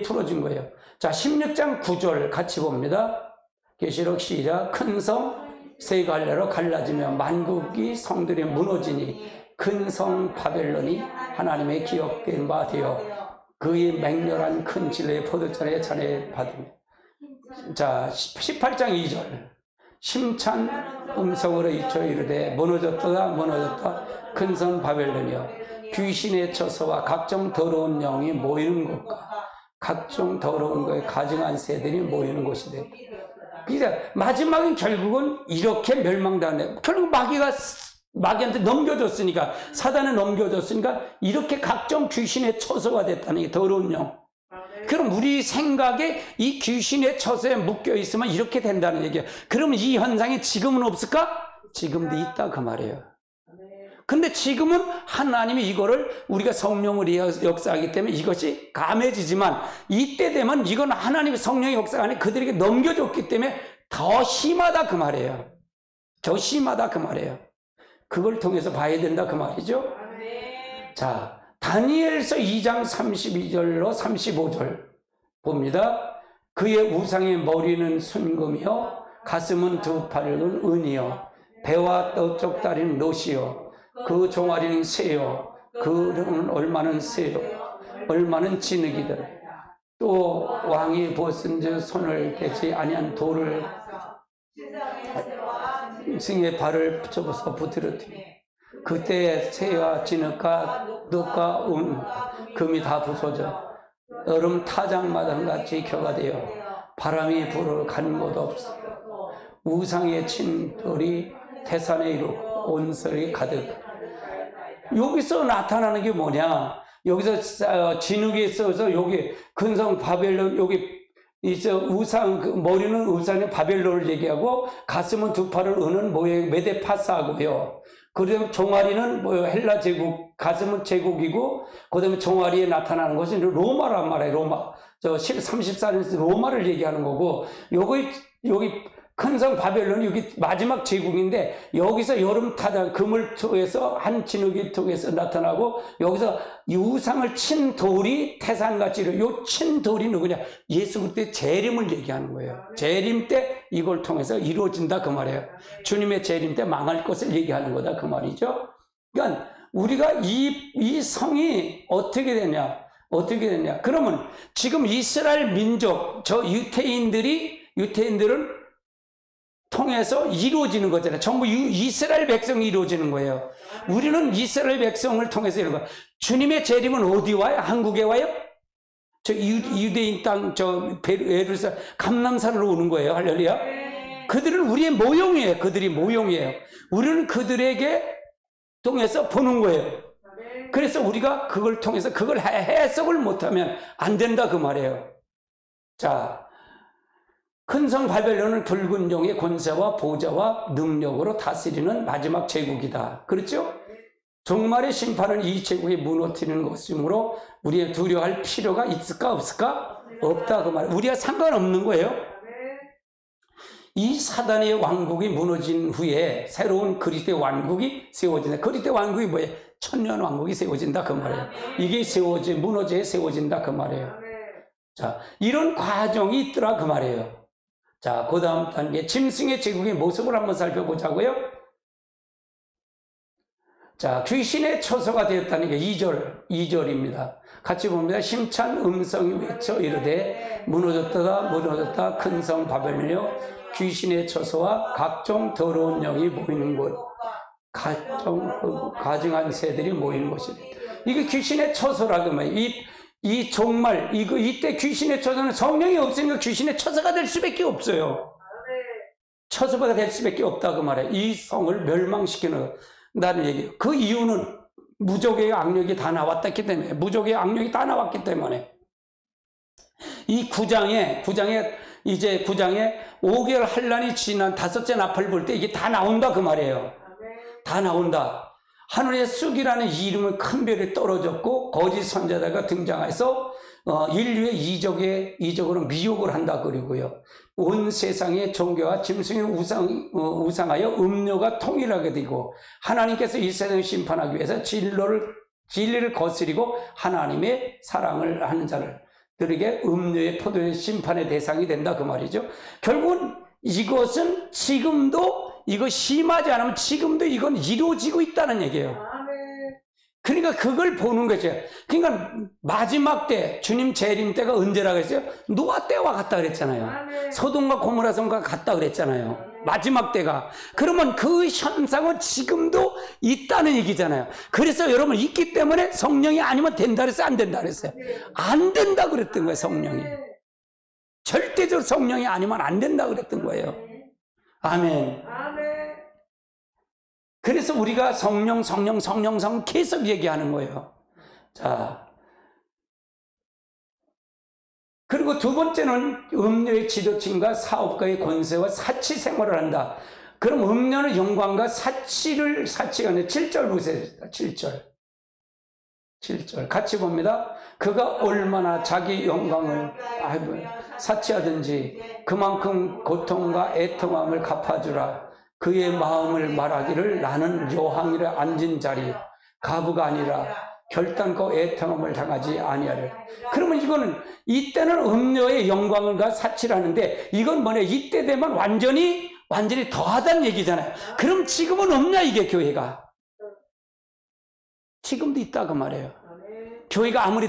풀어준 거예요. 자, 16장 9절 같이 봅니다. 계시록 시작. 큰 성 세 갈래로 갈라지며 만국이 성들이 무너지니 큰 성 바벨론이 하나님의 기억된 바 되어 그의 맹렬한 큰 진리의 포도잔에 잔에 받으며. 자, 18장 2절. 심찬 음성으로 이쳐 이르되 무너졌다 무너졌다 큰 성 바벨론이여 귀신의 처소와 각종 더러운 영이 모이는 곳과 각종 더러운 것에 가증한 새들이 모이는 곳이 됐다. 그러니까 마지막은 결국은 이렇게 멸망당해. 결국 마귀한테 넘겨줬으니까, 사단에 넘겨줬으니까 이렇게 각종 귀신의 처소가 됐다는 게 더러운 영. 그럼 우리 생각에 이 귀신의 처소에 묶여 있으면 이렇게 된다는 얘기예요. 그럼 이 현상이 지금은 없을까? 지금도 있다 그 말이에요. 근데 지금은 하나님이 이거를 우리가 성령을 역사하기 때문에 이것이 감해지지만 이때 되면 이건 하나님의 성령의 역사가 아니라 그들에게 넘겨줬기 때문에 더 심하다 그 말이에요. 더 심하다 그 말이에요. 그걸 통해서 봐야 된다 그 말이죠. 자, 다니엘서 2장 32절로 35절 봅니다. 그의 우상의 머리는 순금이요 가슴은 두 팔은 은이요 배와 떠쪽 다리는 놋이요 그 종아리는 새요 그는 얼마는 새요 얼마는 진흙이들 또 왕이 벗은 손을 대지 아니한 돌을 승의 발을 접어서 부드러뜨리 그때 새와 진흙과 늪과 금이 다 부서져 여름 타작마당같이 켜가 되어 바람이 불을 간 곳 없어 우상의 침돌이 태산에 이르고 온설이 가득. 여기서 나타나는 게 뭐냐? 여기서 진흙에 있어서 여기 근성 바벨론 여기 이제 우상 머리는 우상의 바벨론을 얘기하고 가슴은 두 팔을 은은 모양 메데파사고요. 그다음 종아리는 뭐 헬라 제국, 가슴은 제국이고 그다음에 종아리에 나타나는 것은 로마란 말이에요. 로마. 저 34년에서 로마를 얘기하는 거고 여기 큰 성 바벨론이 여기 마지막 제국인데 여기서 여름 타작 금을 통해서 한 진흙이 통해서 나타나고 여기서 이 우상을 친 돌이 태산같이 요 친 돌이 누구냐? 예수 그때 재림을 얘기하는 거예요. 재림 때 이걸 통해서 이루어진다 그 말이에요. 주님의 재림 때 망할 것을 얘기하는 거다 그 말이죠. 그러니까 우리가 이 성이 어떻게 되냐? 그러면 지금 이스라엘 민족 저 유태인들은 통해서 이루어지는 거잖아요. 전부 이스라엘 백성이 이루어지는 거예요. 우리는 이스라엘 백성을 통해서 이런 거예요. 주님의 재림은 어디 와요? 한국에 와요? 저 유대인 땅, 예루살렘, 감람산으로 오는 거예요. 할렐루야. 그들은 우리의 모형이에요. 그들이 모형이에요. 우리는 그들에게 통해서 보는 거예요. 그래서 우리가 그걸 통해서 그걸 해석을 못하면 안 된다 그 말이에요. 자. 큰 성 바벨론은 붉은 용의 권세와 보좌와 능력으로 다스리는 마지막 제국이다. 그렇죠? 종말의 심판은 이 제국이 무너뜨리는 것이므로 우리가 두려워할 필요가 있을까 없을까? 없다 그 말. 우리가 상관없는 거예요. 이 사단의 왕국이 무너진 후에 새로운 그리스도의 왕국이 세워진다. 그리스도의 왕국이 뭐예요? 천년 왕국이 세워진다 그 말이에요. 이게 무너져야 세워진다 그 말이에요. 자, 이런 과정이 있더라 그 말이에요. 자, 그 다음 단계 짐승의 제국의 모습을 한번 살펴보자고요. 자, 귀신의 처소가 되었다는 게 2절입니다. 같이 봅니다. 심찬 음성이 외쳐 이르되 무너졌다 큰 성 바벨론이여 귀신의 처소와 각종 더러운 영이 모이는 곳 각종 가증한 새들이 모이는 곳이다. 이게 귀신의 처소라고 말이에요. 이 종말, 이때 귀신의 처소는 성령이 없으니까 귀신의 처소가 될 수밖에 없어요. 처소가 될 수밖에 없다 그 말이에요. 이 성을 멸망시키는 얘기예요. 그 이유는 무적의 악력이 다 나왔기 때문에, 이 9장에 5개월 환란이 지난 5째 나팔 불 때 이게 다 나온다 그 말이에요. 다 나온다. 하늘의 쑥이라는 이름의 큰 별이 떨어졌고 거짓 선자가 등장해서 인류의 이적으로 미혹을 한다 그리고요. 온 세상의 종교와 짐승의 우상하여 음료가 통일하게 되고 하나님께서 이 세상을 심판하기 위해서 진리를 거스리고 하나님의 사랑을 하는 자를 들에게 음료의 포도의 심판의 대상이 된다 그 말이죠. 결국은 이것은 지금도 이거 심하지 않으면 지금도 이건 이루어지고 있다는 얘기예요. 그러니까 그걸 보는 거죠. 그러니까 마지막 때, 주님 재림 때가 언제라고 했어요? 노아 때와 같다 그랬잖아요. 소돔과 고모라 성과 같다 그랬잖아요. 마지막 때가. 그러면 그 현상은 지금도 있다는 얘기잖아요. 그래서 여러분 있기 때문에 성령이 아니면 된다 그랬어요? 안 된다 그랬어요? 안 된다 그랬던 거예요, 성령이. 절대적으로 성령이 아니면 안 된다 그랬던 거예요. 아멘. 그래서 우리가 성령 계속 얘기하는 거예요. 자, 그리고 두 번째는 음료의 지도층과 사업가의 권세와 사치 생활을 한다. 그럼 음료는 영광과 사치가 아니라 7절 보세요. 7절 같이 봅니다. 그가 얼마나 자기 영광을 사치하든지 그만큼 고통과 애통함을 갚아주라. 그의 마음을 말하기를 나는 여왕이라 앉은 자리 가부가 아니라 결단코 애통함을 당하지 아니하리라. 그러면 이거는 이때는 음료의 영광을과 사치를 하는데 이건 뭐냐, 이때 되면 완전히 더하다는 얘기잖아요. 그럼 지금은 없냐 이게 교회가? 지금도 있다 그 말이에요. 교회가 아무리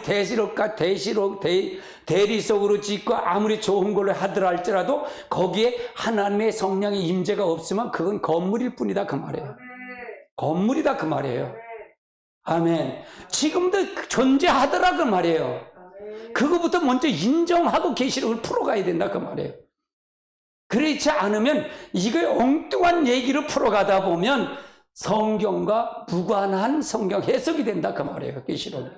대리석으로 짓고 아무리 좋은 걸로 하더라 할지라도 거기에 하나님의 성령의 임재가 없으면 그건 건물일 뿐이다 그 말이에요. 건물이다 그 말이에요. 아멘. 지금도 존재하더라 그 말이에요. 그거부터 먼저 인정하고 계시록을 풀어가야 된다 그 말이에요. 그렇지 않으면 이거 엉뚱한 얘기를 풀어가다 보면 성경과 무관한 성경 해석이 된다 그 말이에요. 계시록.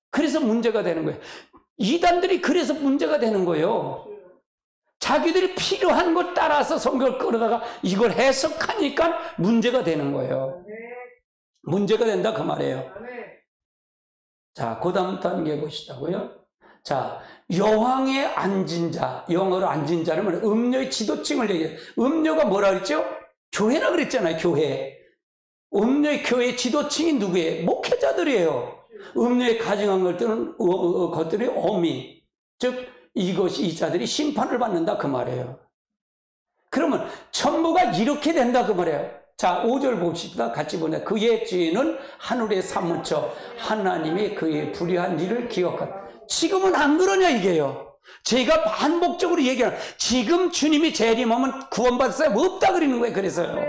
그래서 문제가 되는 거예요. 이단들이 그래서 문제가 되는 거예요. 자기들이 필요한 것 따라서 성경을 끌어다가 이걸 해석하니까 문제가 되는 거예요. 문제가 된다 그 말이에요. 자, 그 다음 단계 보시자고요. 자, 여왕의 앉은 자, 영어로 앉은 자는 음료의 지도층을 얘기해요. 음료가 뭐라 그랬죠? 교회라 그랬잖아요. 교회. 음료의 교회 지도층이 누구예요? 목회자들이에요. 음료에 가증한 것들이 어미, 즉 이것이 이 자들이 심판을 받는다 그 말이에요. 그러면 전부가 이렇게 된다 그 말이에요. 자, 5절 봅시다. 같이 보자. 그의 죄는 하늘에 사무쳐 하나님이 그의 불의한 일을 기억한다. 지금은 안 그러냐 이게요. 제가 반복적으로 얘기하는, 지금 주님이 재림하면 구원받을 사람 없다 그러는 거예요. 그래서요,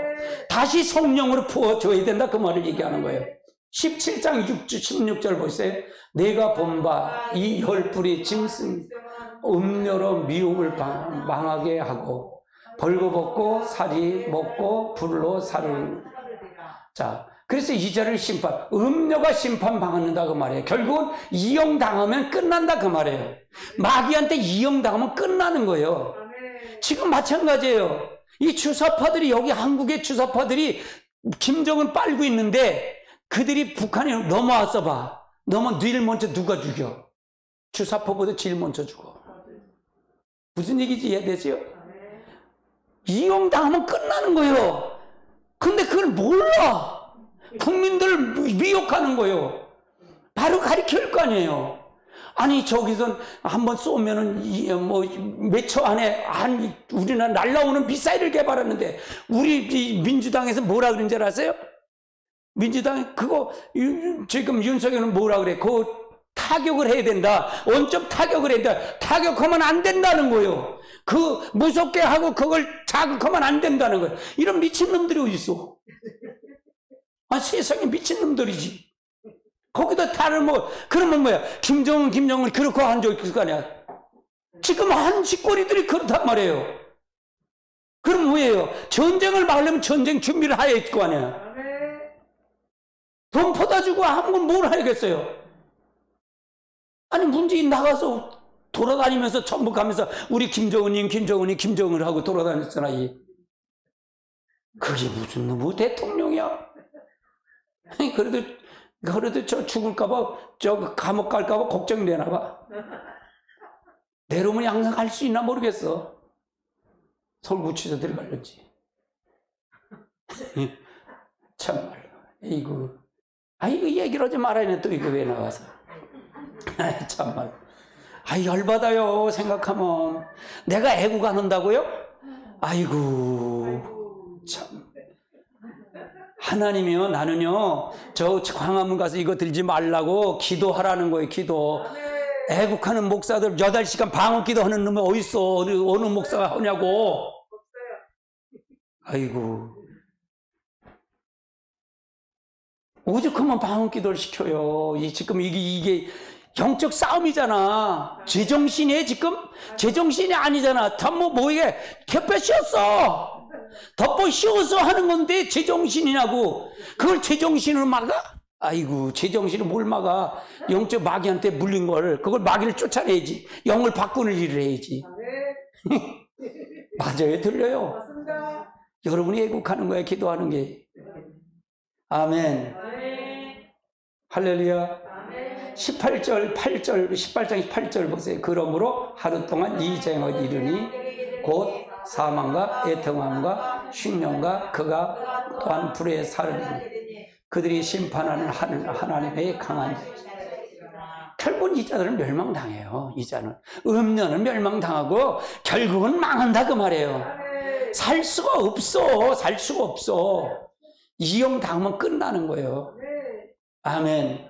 다시 성령으로 부어줘야 된다 그 말을 얘기하는 거예요. 17장 16절 보세요. 내가 본 바 이 혈불이 짐승 음료로 미혹을 망하게 하고 벌거벗고 살이 먹고 불로 살을. 자, 그래서 이 자를 심판, 음료가 심판받는다 그 말이에요. 결국은 이용당하면 끝난다 그 말이에요. 마귀한테 이용당하면 끝나는 거예요. 지금 마찬가지예요. 이 주사파들이, 여기 한국의 주사파들이 김정은 빨고 있는데 그들이 북한에 넘어와서 봐. 넘어 늘 먼저 누가 죽여? 주사파보다 제일 먼저 죽어. 무슨 얘기인지 이해되죠? 이용당하면 끝나는 거예요. 근데 그걸 몰라. 국민들을 미혹하는 거예요. 바로 가르칠 거 아니에요. 아니 저기서 한번 쏘면은 몇 초 안에 우리나라 날라오는 미사일을 개발했는데 우리 민주당에서 뭐라 그런 줄 아세요? 민주당 그거 지금 윤석열은 뭐라 그래? 그거 타격을 해야 된다. 원점 타격을 해야 된다. 타격하면 안 된다는 거예요. 그 무섭게 하고 그걸 자극하면 안 된다는 거예요. 이런 미친놈들이 어디 있어? 아, 세상에 미친놈들이지. 거기다 다른 그러면 뭐야? 김정은 그렇고 한 적 있을 거 아니야? 지금 한 짓거리들이 그렇단 말이에요. 그럼 뭐예요? 전쟁을 막으려면 전쟁 준비를 해야 할 거 아니야? 돈 퍼다 주고 하면 뭘 하겠어요? 아니, 문재인 나가서 돌아다니면서 전부 가면서 우리 김정은을 하고 돌아다녔잖아. 그게 무슨 놈의 대통령이야? 그래도 저 죽을까봐, 저 감옥 갈까봐 걱정되나 봐. 내려오면 항상 갈 수 있나 모르겠어. 서울구치소 들어갈는지. 참말로. 이거 얘기를 하지 말아야 또 이거 왜 나와서. 참말로. 열받아요. 생각하면. 내가 애국 안 한다고요? 아이고, 참. 하나님이요, 나는요, 저 광화문 가서 이거 들지 말라고 기도하라는 거예요, 기도. 애국하는 목사들 8시간 방언 기도하는 놈이 어딨어? 어느 목사가 하냐고. 아이고. 오죽하면 방언 기도를 시켜요. 지금 이게 영적 싸움이잖아. 제정신이에요, 지금? 제정신이 아니잖아. 이게 덮어 씌웠어. 덮어 씌워서 하는 건데 제정신이냐고. 그걸 제정신으로 막아? 아이고, 제정신을 뭘 막아? 영적 마귀한테 물린 걸, 그걸 마귀를 쫓아내야지. 영을 바꾸는 일을 해야지. 맞아요, 들려요? 맞습니다. 여러분이 애국하는 거야, 기도하는 게. 아멘. 할렐루야. 18절, 8절, 18장 18절 보세요. 그러므로 하루 동안 이 쟁을 이르니 곧 사망과 애통함과 흉년과 그가 또한 불에 사르리니 그들이 심판하는 하나님의 강한 자. 결국은 이 자들은 멸망당해요. 이 자는 음녀는 멸망당하고 결국은 망한다 그 말이에요. 살 수가 없어. 살 수가 없어. 이용당하면 끝나는 거예요. 아멘.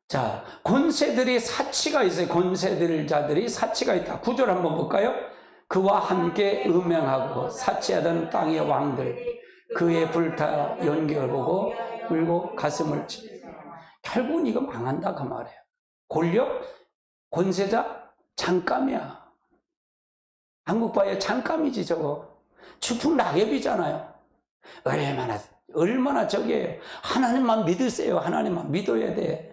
자, 권세들이 사치가 있어요. 권세들 자들이 사치가 있다. 9절 한번 볼까요? 그와 함께 음행하고 사치하던 땅의 왕들 그의 불타 연기를 보고 울고 가슴을 치. 결국은 이거 망한다 그 말이에요. 권력, 권세자 잠깐이야. 한국 봐요. 잠깐이지 저거. 추풍 낙엽이잖아요. 얼마나 저게요. 하나님만 믿으세요. 하나님만 믿어야 돼.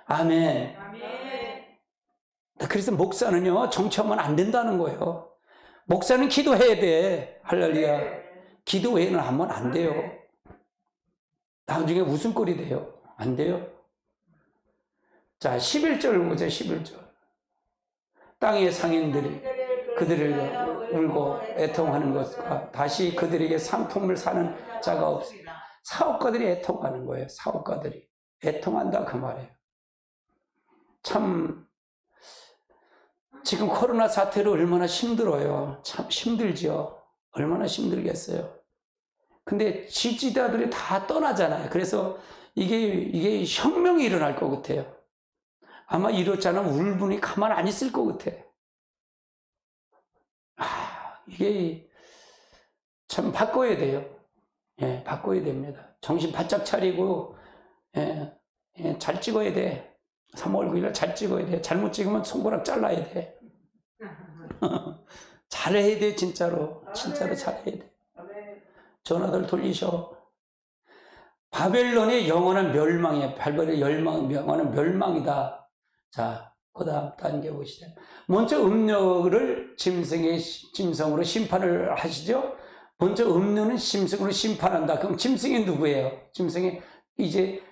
아멘. 그래서 목사는요, 정치하면 안 된다는 거예요. 목사는 기도해야 돼. 할렐루야. 기도 외에는 하면 안 돼요. 나중에 웃음거리 돼요. 안 돼요. 자, 11절 보자, 11절. 땅의 상인들이 그들을 울고 애통하는 것과 다시 그들에게 상품을 사는 자가 없습니다. 사업가들이 애통하는 거예요. 사업가들이. 애통한다 그 말이에요. 참 지금 코로나 사태로 얼마나 힘들어요. 참 힘들죠. 얼마나 힘들겠어요. 근데 지지자들이 다 떠나잖아요. 그래서 이게 혁명이 일어날 것 같아요. 아마 이렇지 않으면 울분이 가만 안 있을 것 같아. 이게 참 바꿔야 돼요. 예, 바꿔야 됩니다. 정신 바짝 차리고 잘 찍어야 돼. 3월 9일 잘 찍어야 돼. 잘못 찍으면 손가락 잘라야 돼. 잘해야 돼, 진짜로. 진짜로 잘해야 돼. 전화들 돌리셔. 바벨론의 영원한 멸망이에요. 바벨론의 영원한 멸망이다. 자, 그 다음 단계 보시죠. 먼저 음료를 짐승으로 심판을 하시죠. 먼저 음료는 짐승으로 심판한다. 그럼 짐승이 누구예요? 짐승이 이제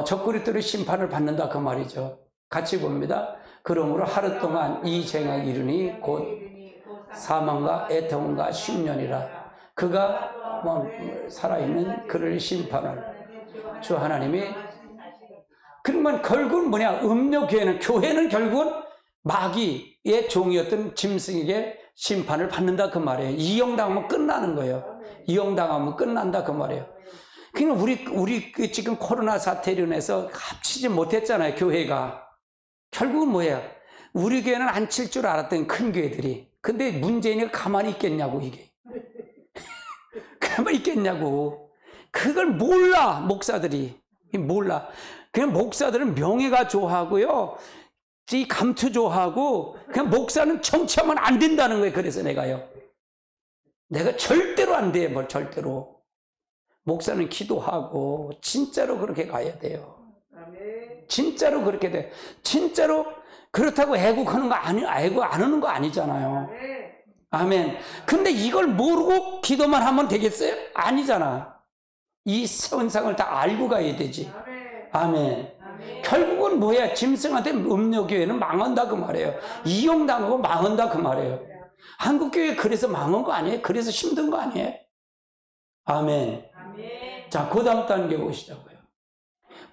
적그리스도로 심판을 받는다 그 말이죠. 같이 봅니다. 그러므로 하루 동안 이 쟁을 이르니 곧 사망과 애통과 흉년이라. 그가 살아있는 그를 심판할 주 하나님이. 그러면 결국은 뭐냐? 교회는 결국은 마귀의 종이었던 짐승에게 심판을 받는다 그 말이에요. 이용당하면 끝나는 거예요. 이용당하면 끝난다 그 말이에요. 그러니까 우리 지금 코로나 사태로 인해서 합치지 못했잖아요, 교회가. 결국은 뭐예요? 우리 교회는 안 칠 줄 알았던 큰 교회들이. 근데 문재인이 가만히 있겠냐고, 이게. 가만히 있겠냐고. 그걸 몰라, 목사들이. 몰라. 그냥 목사들은 명예가 좋아하고요. 이 감투 좋아하고, 그냥 목사는 정치하면 안 된다는 거예요. 그래서 내가 절대로 안 돼, 절대로. 목사는 기도하고 진짜로 그렇게 가야 돼요. 진짜로 그렇게 돼. 진짜로 그렇다고 애국하는 거 애국 안 하는 거 아니잖아요. 아멘. 근데 이걸 모르고 기도만 하면 되겠어요? 아니잖아. 이 선상을 다 알고 가야 되지. 아멘. 결국은 뭐야? 짐승한테 음료교회는 망한다 그 말이에요. 이용당하고 망한다 그 말이에요. 한국교회 그래서 망한 거 아니에요? 그래서 힘든 거 아니에요? 아멘. 자, 그 다음 단계 보시자고요.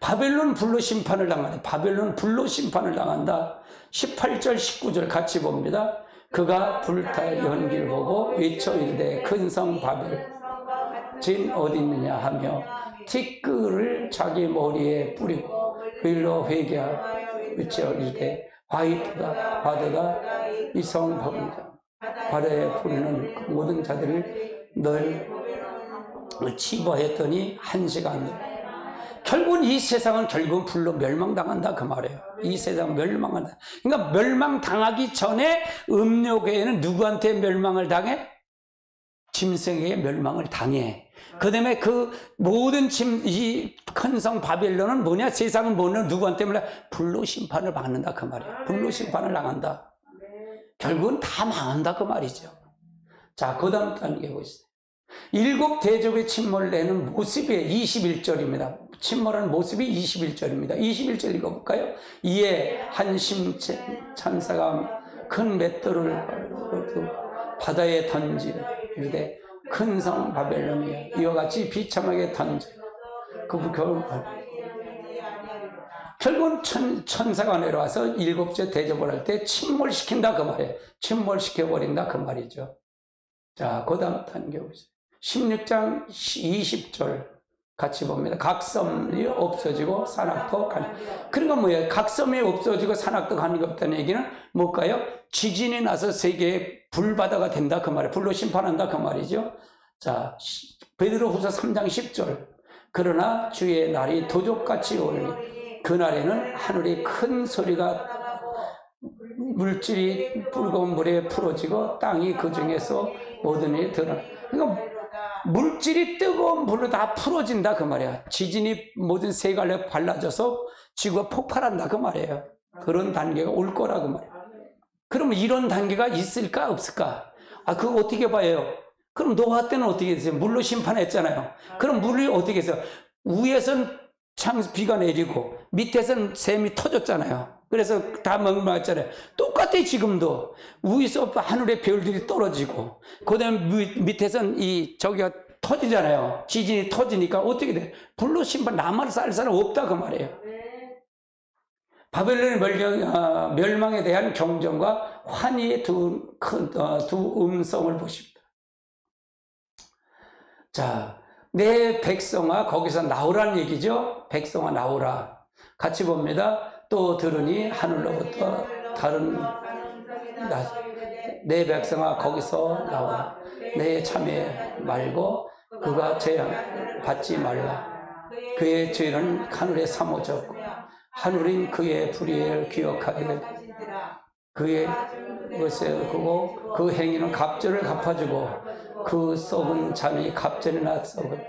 바벨론 불로 심판을 당하네. 바벨론 불로 심판을 당한다. 18절 19절 같이 봅니다. 그가 불타 연기를 보고 외쳐 이르되 큰 성 바벨 진 어디 있느냐 하며 티끌을 자기 머리에 뿌리고 그 일로 회개하여 외쳐 이르되 화이트다 바다가 이 성 바벨이다. 바다에 뿌리는 그 모든 자들을 널 치부하였더니 한 시간. 결국은 이 세상은 결국은 불로 멸망당한다 그 말이에요. 이 세상 멸망한다. 그러니까 멸망당하기 전에 음욕에는 누구한테 멸망을 당해? 짐승에게 멸망을 당해. 그 다음에 그 모든 이 큰 성 바벨론은 뭐냐? 세상은 뭐냐? 누구한테 몰라? 불로 심판을 받는다 그 말이에요. 불로 심판을 당한다. 결국은 다 망한다 그 말이죠. 자, 그 다음 단계 보시죠. 일곱 대접의 침몰을 내는 모습이 21절입니다. 침몰하는 모습이 21절입니다. 21절 읽어볼까요? 이에 한 심천사가 큰 맷돌을 바다에 던지고 이르되 큰 성 바벨론이여 이와 같이 비참하게 던져 결국은 천사가 내려와서 일곱째 대접을 할 때 침몰시킨다 그 말이에요. 침몰시켜버린다 그 말이죠. 자, 그 다음 단계 보세요. 16장 20절 같이 봅니다. 각섬이 없어지고 산악도 가는. 그러니까 뭐예요? 각섬이 없어지고 산악도 가는 게 없다는 얘기는 뭘까요? 지진이 나서 세계에 불바다가 된다 그 말이에요. 불로 심판한다 그 말이죠. 자, 베드로후서 3장 10절 그러나 주의 날이 도적같이 오르니 그날에는 하늘이 큰 소리가 물질이 뜨거운 물에 풀어지고 땅이 그 중에서 모든 일이 드러나. 그러니까 물질이 뜨거운 물로 다 풀어진다 그 말이야. 지진이 모든 세갈래 발라져서 지구가 폭발한다 그 말이에요. 그런 단계가 올 거라 그 말이에요. 그러면 이런 단계가 있을까 없을까? 아, 그거 어떻게 봐요? 그럼 노아 때는 어떻게 됐어요? 물로 심판했잖아요. 그럼 물이 어떻게 했어요? 위에선 비가 내리고 밑에선 샘이 터졌잖아요. 그래서 다 멸망했잖아요. 똑같아 지금도. 위에서 하늘의 별들이 떨어지고 그 다음에 밑에선 저기가 터지잖아요. 지진이 터지니까 어떻게 돼? 불로 심판 나만 쌀 사람 없다 그 말이에요. 바벨론의 멸망에 대한 경전과 환희의 두 음성을 보십니다. 자, 내 백성아 거기서 나오라는 얘기죠. 백성아 나오라. 같이 봅니다. 또 들으니 하늘로부터 다른 내 백성아 거기서 나오라. 내 참회 말고 그가 죄 받지 말라. 그의 죄는 하늘에 사모졌고 하늘인 그의 불의를 기억하게 그의 것을 그고 그 행위는 갑절을 갚아주고 그 썩은 잠이 갑절이나 썩은.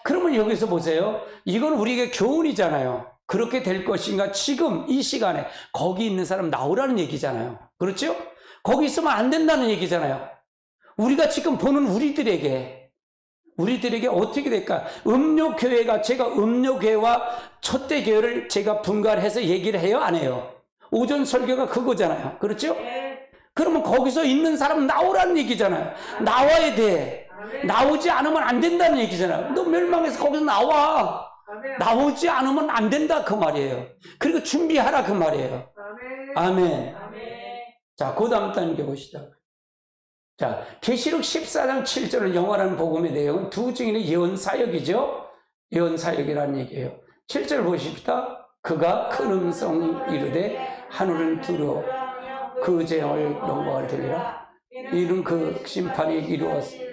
그러면 여기서 보세요. 이건 우리에게 교훈이잖아요. 그렇게 될 것인가? 지금 이 시간에 거기 있는 사람 나오라는 얘기잖아요. 그렇죠? 거기 있으면 안 된다는 얘기잖아요. 우리가 지금 보는 우리들에게 어떻게 될까? 음료교회가 제가 음료교회와 첫대교회를 제가 분갈해서 얘기를 해요? 안 해요? 오전 설교가 그거잖아요. 그렇죠? 그러면 거기서 있는 사람 나오라는 얘기잖아요. 나와야 돼. 나오지 않으면 안 된다는 얘기잖아요. 너 멸망해서 거기서 나와. 나오지 않으면 안 된다 그 말이에요. 그리고 준비하라 그 말이에요. 아멘. 자, 그 다음 단계 보시죠. 자, 계시록 14장 7절은 영원한 복음의 내용은 두 증인의 예언사역이죠. 예언사역이라는 얘기예요. 7절 보십시다. 그가 큰 음성 이르되 하늘은 두려워 그 재앙을 영광을 들리라. 이는 그 심판이 이루었으니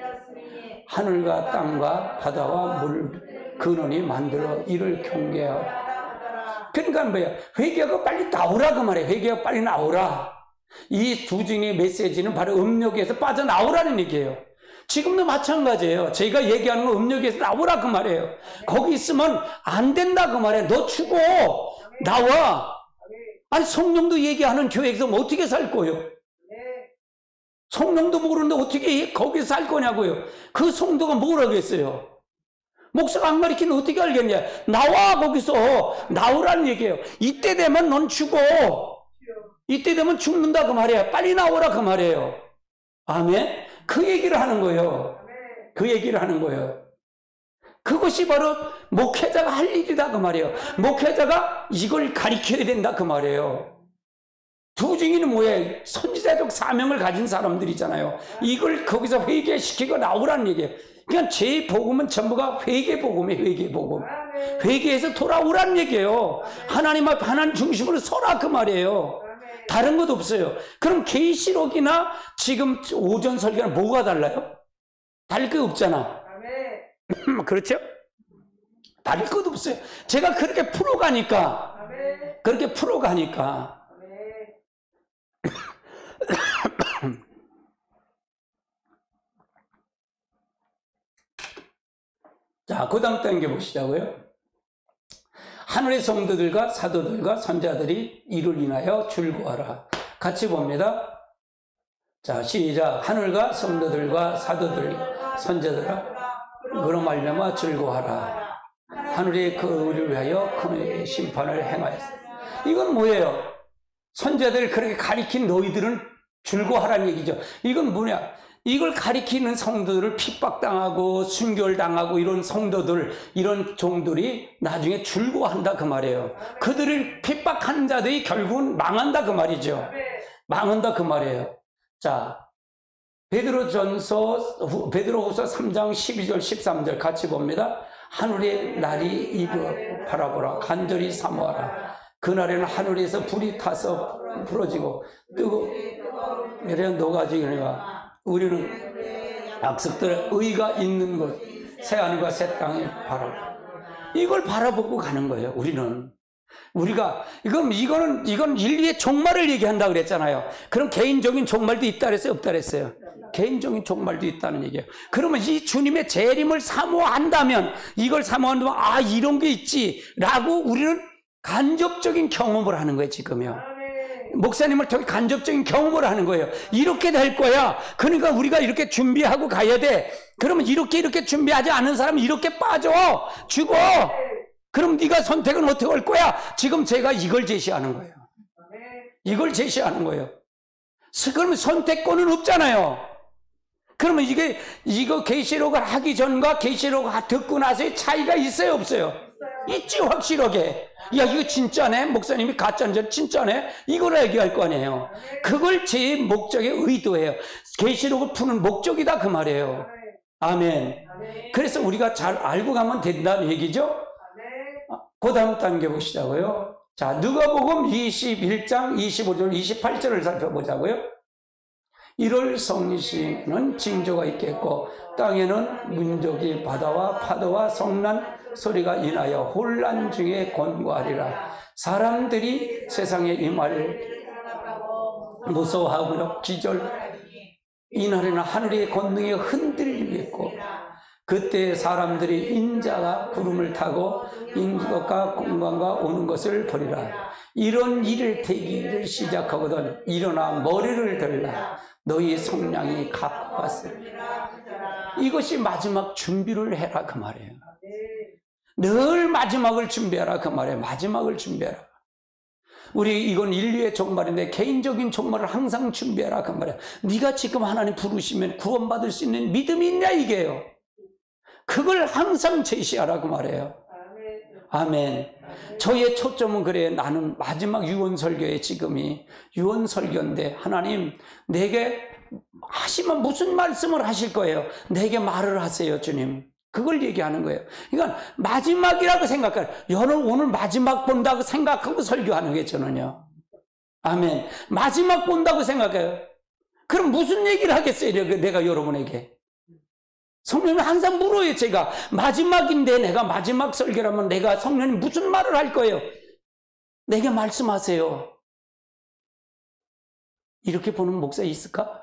하늘과 땅과 바다와 물 근원이 만들어 이를 경계하고. 그러니까 뭐야? 회개하고 빨리 나오라 그 말이에요. 회개하고 빨리 나오라. 이 두 증의 메시지는 바로 음욕에서 빠져나오라는 얘기예요. 지금도 마찬가지예요. 제가 얘기하는 건 음욕에서 나오라 그 말이에요. 거기 있으면 안 된다 그 말이에요. 너 죽어. 나와. 아니 성령도 얘기하는 교회에서 어떻게 살 거예요? 성령도 모르는데 어떻게 거기서 살 거냐고요. 그 성도가 뭘 하겠어요? 목사가 안 가르치면 어떻게 알겠냐. 나와. 거기서 나오라는 얘기예요. 이때 되면 넌 죽어. 이때 되면 죽는다 그 말이에요. 빨리 나오라 그 말이에요. 아멘. 그 얘기를 하는 거예요. 그 얘기를 하는 거예요. 그것이 바로 목회자가 할 일이다 그 말이에요. 목회자가 이걸 가르쳐야 된다 그 말이에요. 두 증인은 뭐예요? 선지자적 사명을 가진 사람들이잖아요. 이걸 거기서 회개시키고 나오라는 얘기예요. 그러니까 제 복음은 전부가 회개 복음이에요. 회개 복음. 회개해서 돌아오라는 얘기예요. 하나님 앞 하나님 중심으로 서라 그 말이에요. 다른 것 없어요. 그럼 계시록이나 지금 오전 설교는 뭐가 달라요? 다를 게 없잖아. 그렇죠? 다를 것 없어요. 제가 그렇게 풀어가니까 자, 그 다음 단계 보시자고요. 하늘의 성도들과 사도들과 선자들이 이를 인하여 줄고하라. 같이 봅니다. 자, 시작. 하늘과 성도들과 사도들, 선자들아, 그로 말미암아 줄고하라. 하늘이 그를 위하여 큰 심판을 행하였습니다. 이건 뭐예요? 선자들을 그렇게 가리킨 너희들은 줄고하라는 얘기죠. 이건 뭐냐? 이걸 가리키는 성도들을 핍박당하고 순결당하고 이런 성도들, 이런 종들이 나중에 줄고한다 그 말이에요. 그들을 핍박한 자들이 결국은 망한다 그 말이죠. 망한다 그 말이에요. 자, 베드로후서 3장 12절 13절 같이 봅니다. 하늘의 날이 입을 바라보라. 간절히 사모하라. 그날에는 하늘에서 불이 타서 부러지고 뜨고 내려 녹아지니라. 우리는 약속들의 의가 있는 곳, 새하늘과 새 땅에 이걸 바라보고 가는 거예요. 우리가 이건 인류의 종말을 얘기한다 그랬잖아요. 그럼 개인적인 종말도 있다 그랬어요? 없다 그랬어요? 개인적인 종말도 있다는 얘기예요. 그러면 이 주님의 재림을 사모한다면, 이걸 사모한다면 이런 게 있지라고 우리는 간접적인 경험을 하는 거예요. 지금요. 목사님을 통해 간접적인 경험을 하는 거예요. 이렇게 될 거야. 그러니까 우리가 이렇게 준비하고 가야 돼. 그러면 이렇게 준비하지 않은 사람은 이렇게 빠져 죽어. 그럼 네가 선택은 어떻게 할 거야? 지금 제가 이걸 제시하는 거예요. 이걸 제시하는 거예요. 그러면 선택권은 없잖아요. 그러면 이거 계시록을 하기 전과 계시록을 듣고 나서의 차이가 있어요, 없어요? 있지, 확실하게. 야, 이거 진짜네? 목사님이 가짜인지 진짜네? 이걸 얘기할 거 아니에요. 그걸 제 목적에 의도해요. 계시록을 푸는 목적이다 그 말이에요. 아멘. 그래서 우리가 잘 알고 가면 된다는 얘기죠. 그 다음 단계 보시자고요. 자, 누가복음 21장 25절 28절을 살펴보자고요. 1월 성리시는 징조가 있겠고 땅에는 문족이 바다와 파도와 성난 소리가 인하여 혼란 중에 권고하리라. 사람들이 세상에 임할 무서워하고 기절. 이날에는 하늘의 권능이 흔들리겠고 그때 사람들이 인자가 구름을 타고 인것과 공간과 오는 것을 보리라. 이런 일을 대기를 시작하거든 일어나 머리를 들라. 너희 성량이 가까웠으리라. 이것이 마지막 준비를 해라 그 말이에요. 늘 마지막을 준비하라 그 말이에요. 마지막을 준비하라. 이건 인류의 종말인데 개인적인 종말을 항상 준비하라 그 말이에요. 네가 지금 하나님 부르시면 구원받을 수 있는 믿음이 있냐 이게요. 그걸 항상 제시하라 그 말이에요. 아멘. 저의 초점은 그래요. 나는 마지막 유언설교에 지금이 유언설교인데 하나님 내게 하시면 무슨 말씀을 하실 거예요? 내게 말을 하세요 주님. 그걸 얘기하는 거예요. 그러니까 마지막이라고 생각해요. 여러분 오늘 마지막 본다고 생각하고 설교하는 게 저는요. 아멘. 마지막 본다고 생각해요. 그럼 무슨 얘기를 하겠어요? 내가 여러분에게. 성령님 항상 물어요. 제가 마지막인데 내가 마지막 설교라면 내가 성령님 무슨 말을 할 거예요? 내게 말씀하세요. 이렇게 보는 목사 있을까?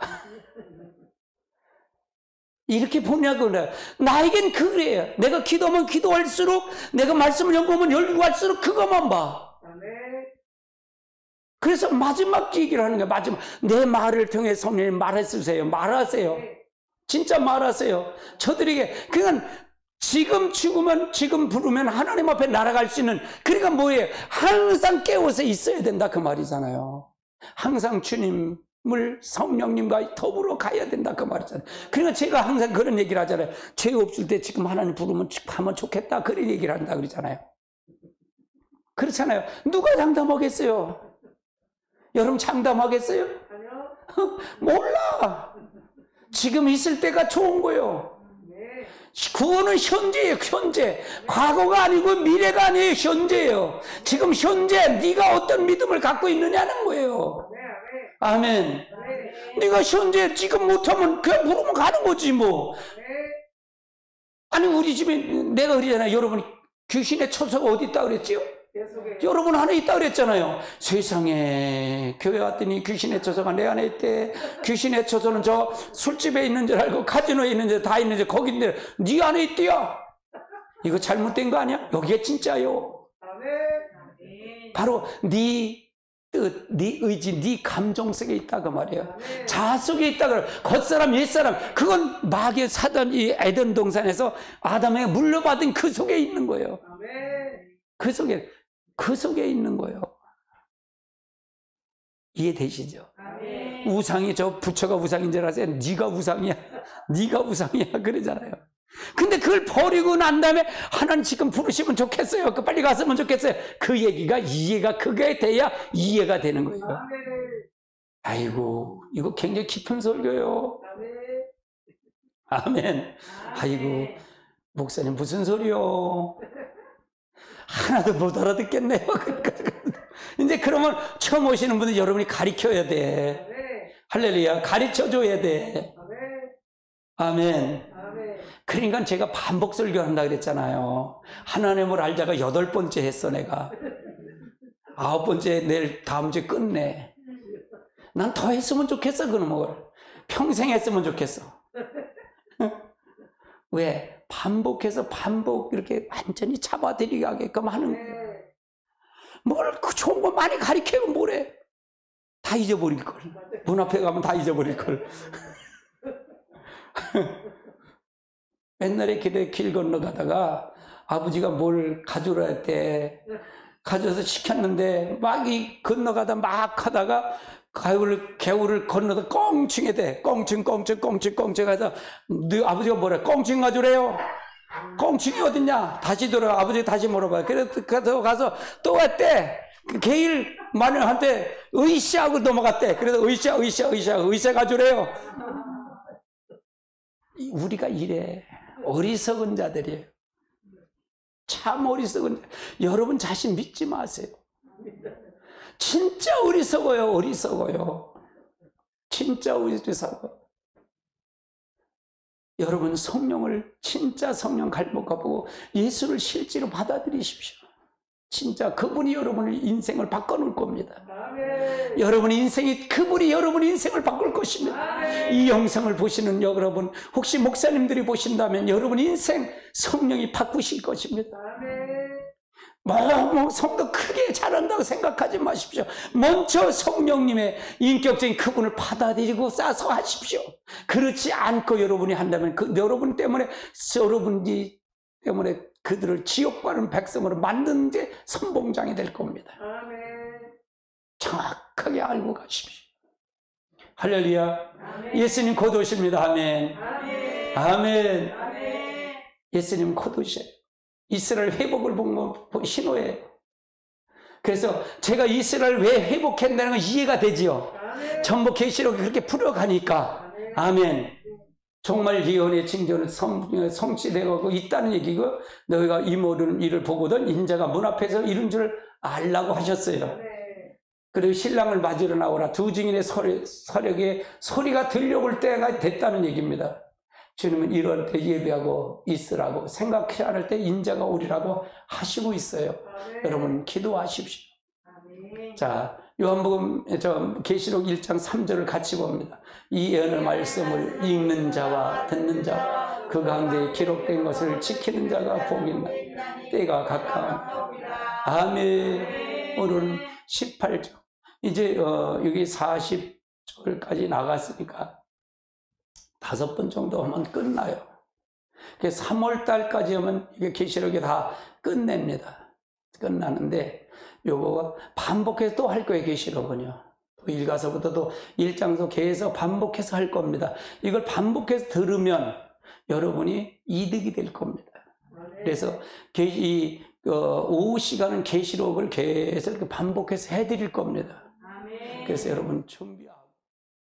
이렇게 보냐고 그래요. 나에겐 그래요. 내가 기도하면 기도할수록 내가 말씀을 연구하면 연구할수록 그것만 봐. 그래서 마지막 얘기를 하는 거예요. 마지막 내 말을 통해 성령님 말해주세요. 말하세요. 진짜 말하세요. 저들에게 그냥 지금 죽으면 지금 부르면 하나님 앞에 날아갈 수 있는 그러니까 뭐예요? 항상 깨워서 있어야 된다 그 말이잖아요. 항상 주님 성령님과 더불어 가야 된다 그 말이잖아요. 그러니까 제가 항상 그런 얘기를 하잖아요. 죄 없을 때 지금 하나님 부르면 하면 좋겠다 그런 얘기를 한다 그러잖아요. 그렇잖아요. 누가 장담하겠어요? 여러분 장담하겠어요? 몰라. 지금 있을 때가 좋은 거예요. 구원은 현재예요. 현재. 과거가 아니고 미래가 아니에요. 현재예요. 지금 현재 네가 어떤 믿음을 갖고 있느냐는 거예요. 아멘. 네가 현재 지금 못하면 그냥 부르면 가는 거지 뭐. 아니 우리 집에 내가 그러잖아요. 여러분 귀신의 처소가 어디 있다 그랬지요? 여러분 안에 있다 그랬잖아요. 세상에 교회 왔더니 귀신의 처소가 내 안에 있대. 귀신의 처소는 저 술집에 있는 줄 알고 카지노에 있는 줄 다 있는 줄 거긴데 네 안에 있대요. 이거 잘못된 거 아니야? 여기가 진짜요. 바로 네 뜻, 네 의지, 네 감정 속에 있다 그 말이에요. 자아 속에 있다 그래. 겉사람 옛사람 그건 마귀의 사단 이 에덴 동산에서 아담에게 물려받은 그 속에 있는 거예요. 그 속에 있는 거예요. 이해되시죠? 우상이 저 부처가 우상인 줄 아세요? 네가 우상이야. 네가 우상이야 그러잖아요. 근데 그걸 버리고 난 다음에 하나님 지금 부르시면 좋겠어요. 빨리 갔으면 좋겠어요. 그 얘기가 이해가 그게 돼야 이해가 되는 거예요. 아이고 이거 굉장히 깊은 설교예요. 아멘. 아이고 목사님 무슨 소리요? 하나도 못 알아듣겠네요. 이제 그러면 처음 오시는 분들 여러분이 가르쳐야 돼. 할렐루야. 가르쳐줘야 돼. 아멘. 그러니까 제가 반복 설교한다 그랬잖아요. 하나님을 알자가 8번째 했어 내가. 9번째 내일 다음 주에 끝내. 난 더 했으면 좋겠어 그놈을. 평생 했으면 좋겠어. 왜? 반복해서 반복 이렇게 완전히 잡아들이게 하게끔 하는 거예요. 뭘 그 좋은 거 많이 가르치면 뭐래? 다 잊어버릴 걸. 문 앞에 가면 다 잊어버릴 걸. 옛날에 길 건너가다가 아버지가 뭘 가져오라 했대. 가져서 시켰는데 막 이 건너가다 막 하다가 개울을 건너다 꽁충에 돼. 꽁충 해서 너 아버지가 뭐래? 꽁충 가져오래요. 꽁충이 어딨냐? 다시 돌아가. 아버지가 다시 물어봐. 그래서 가서 또 왔대. 그 개일 마누라한테 의시하고 넘어갔대. 그래서 의시 가져오래요. 우리가 이래. 어리석은 자들이에요. 참 어리석은 자. 여러분 자신 믿지 마세요. 진짜 어리석어요. 진짜 어리석어. 여러분 진짜 성령 갈목하고 예수를 실제로 받아들이십시오. 진짜 그분이 여러분의 인생을 바꿔놓을 겁니다. 그분이 여러분의 인생을 바꿀 것입니다. 이 영상을 보시는 여러분, 혹시 목사님들이 보신다면 여러분 인생 성령이 바꾸실 것입니다. 성도 크게 잘한다고 생각하지 마십시오. 먼저 성령님의 인격적인 그분을 받아들이고 싸서 하십시오. 그렇지 않고 여러분이 한다면 여러분 때문에 그들을 지옥 가는 백성으로 만드는 게 선봉장이 될 겁니다. 정확하게 알고 가십시오. 할렐루야. 예수님 곧 오십니다. 아멘. 아멘. 예수님 곧 오셔요. 이스라엘 회복을 본 신호예요. 그래서 제가 이스라엘 왜 회복했다는 건 이해가 되지요. 전부 계시록이 그렇게 풀어가니까. 아멘. 정말 예언의 징조는 성취되고 있다는 얘기고, 너희가 이 모든 일을 보거든 인자가 문 앞에서 이룬 줄 알라고 하셨어요. 그리고 신랑을 맞으러 나오라. 두 증인의 서력에 소리가 들려올 때가 됐다는 얘기입니다. 주님은 이럴 때 예배하고 있으라고, 생각지 않을 때 인자가 오리라고 하시고 있어요. 여러분 기도하십시오. 자, 요한복음 계시록 1장 3절을 같이 봅니다. 이 예언의 말씀을 읽는 자와 듣는 자와 그 가운데 기록된 것을 지키는 자가 복이 있나. 때가 가까운. 아멘. 오늘은 18절. 이제 여기 40절까지 나갔으니까 5번 정도 하면 끝나요. 3월 달까지 하면 이게 계시록이 다 끝냅니다. 끝나는데 요거 반복해서 또 할 거예요. 계시록은요. 또 일가서부터도 1장서 계속 반복해서 할 겁니다. 이걸 반복해서 들으면 여러분이 이득이 될 겁니다. 그래서 오후 시간은 계시록을 계속 반복해서 해드릴 겁니다. 그래서 여러분 준비하고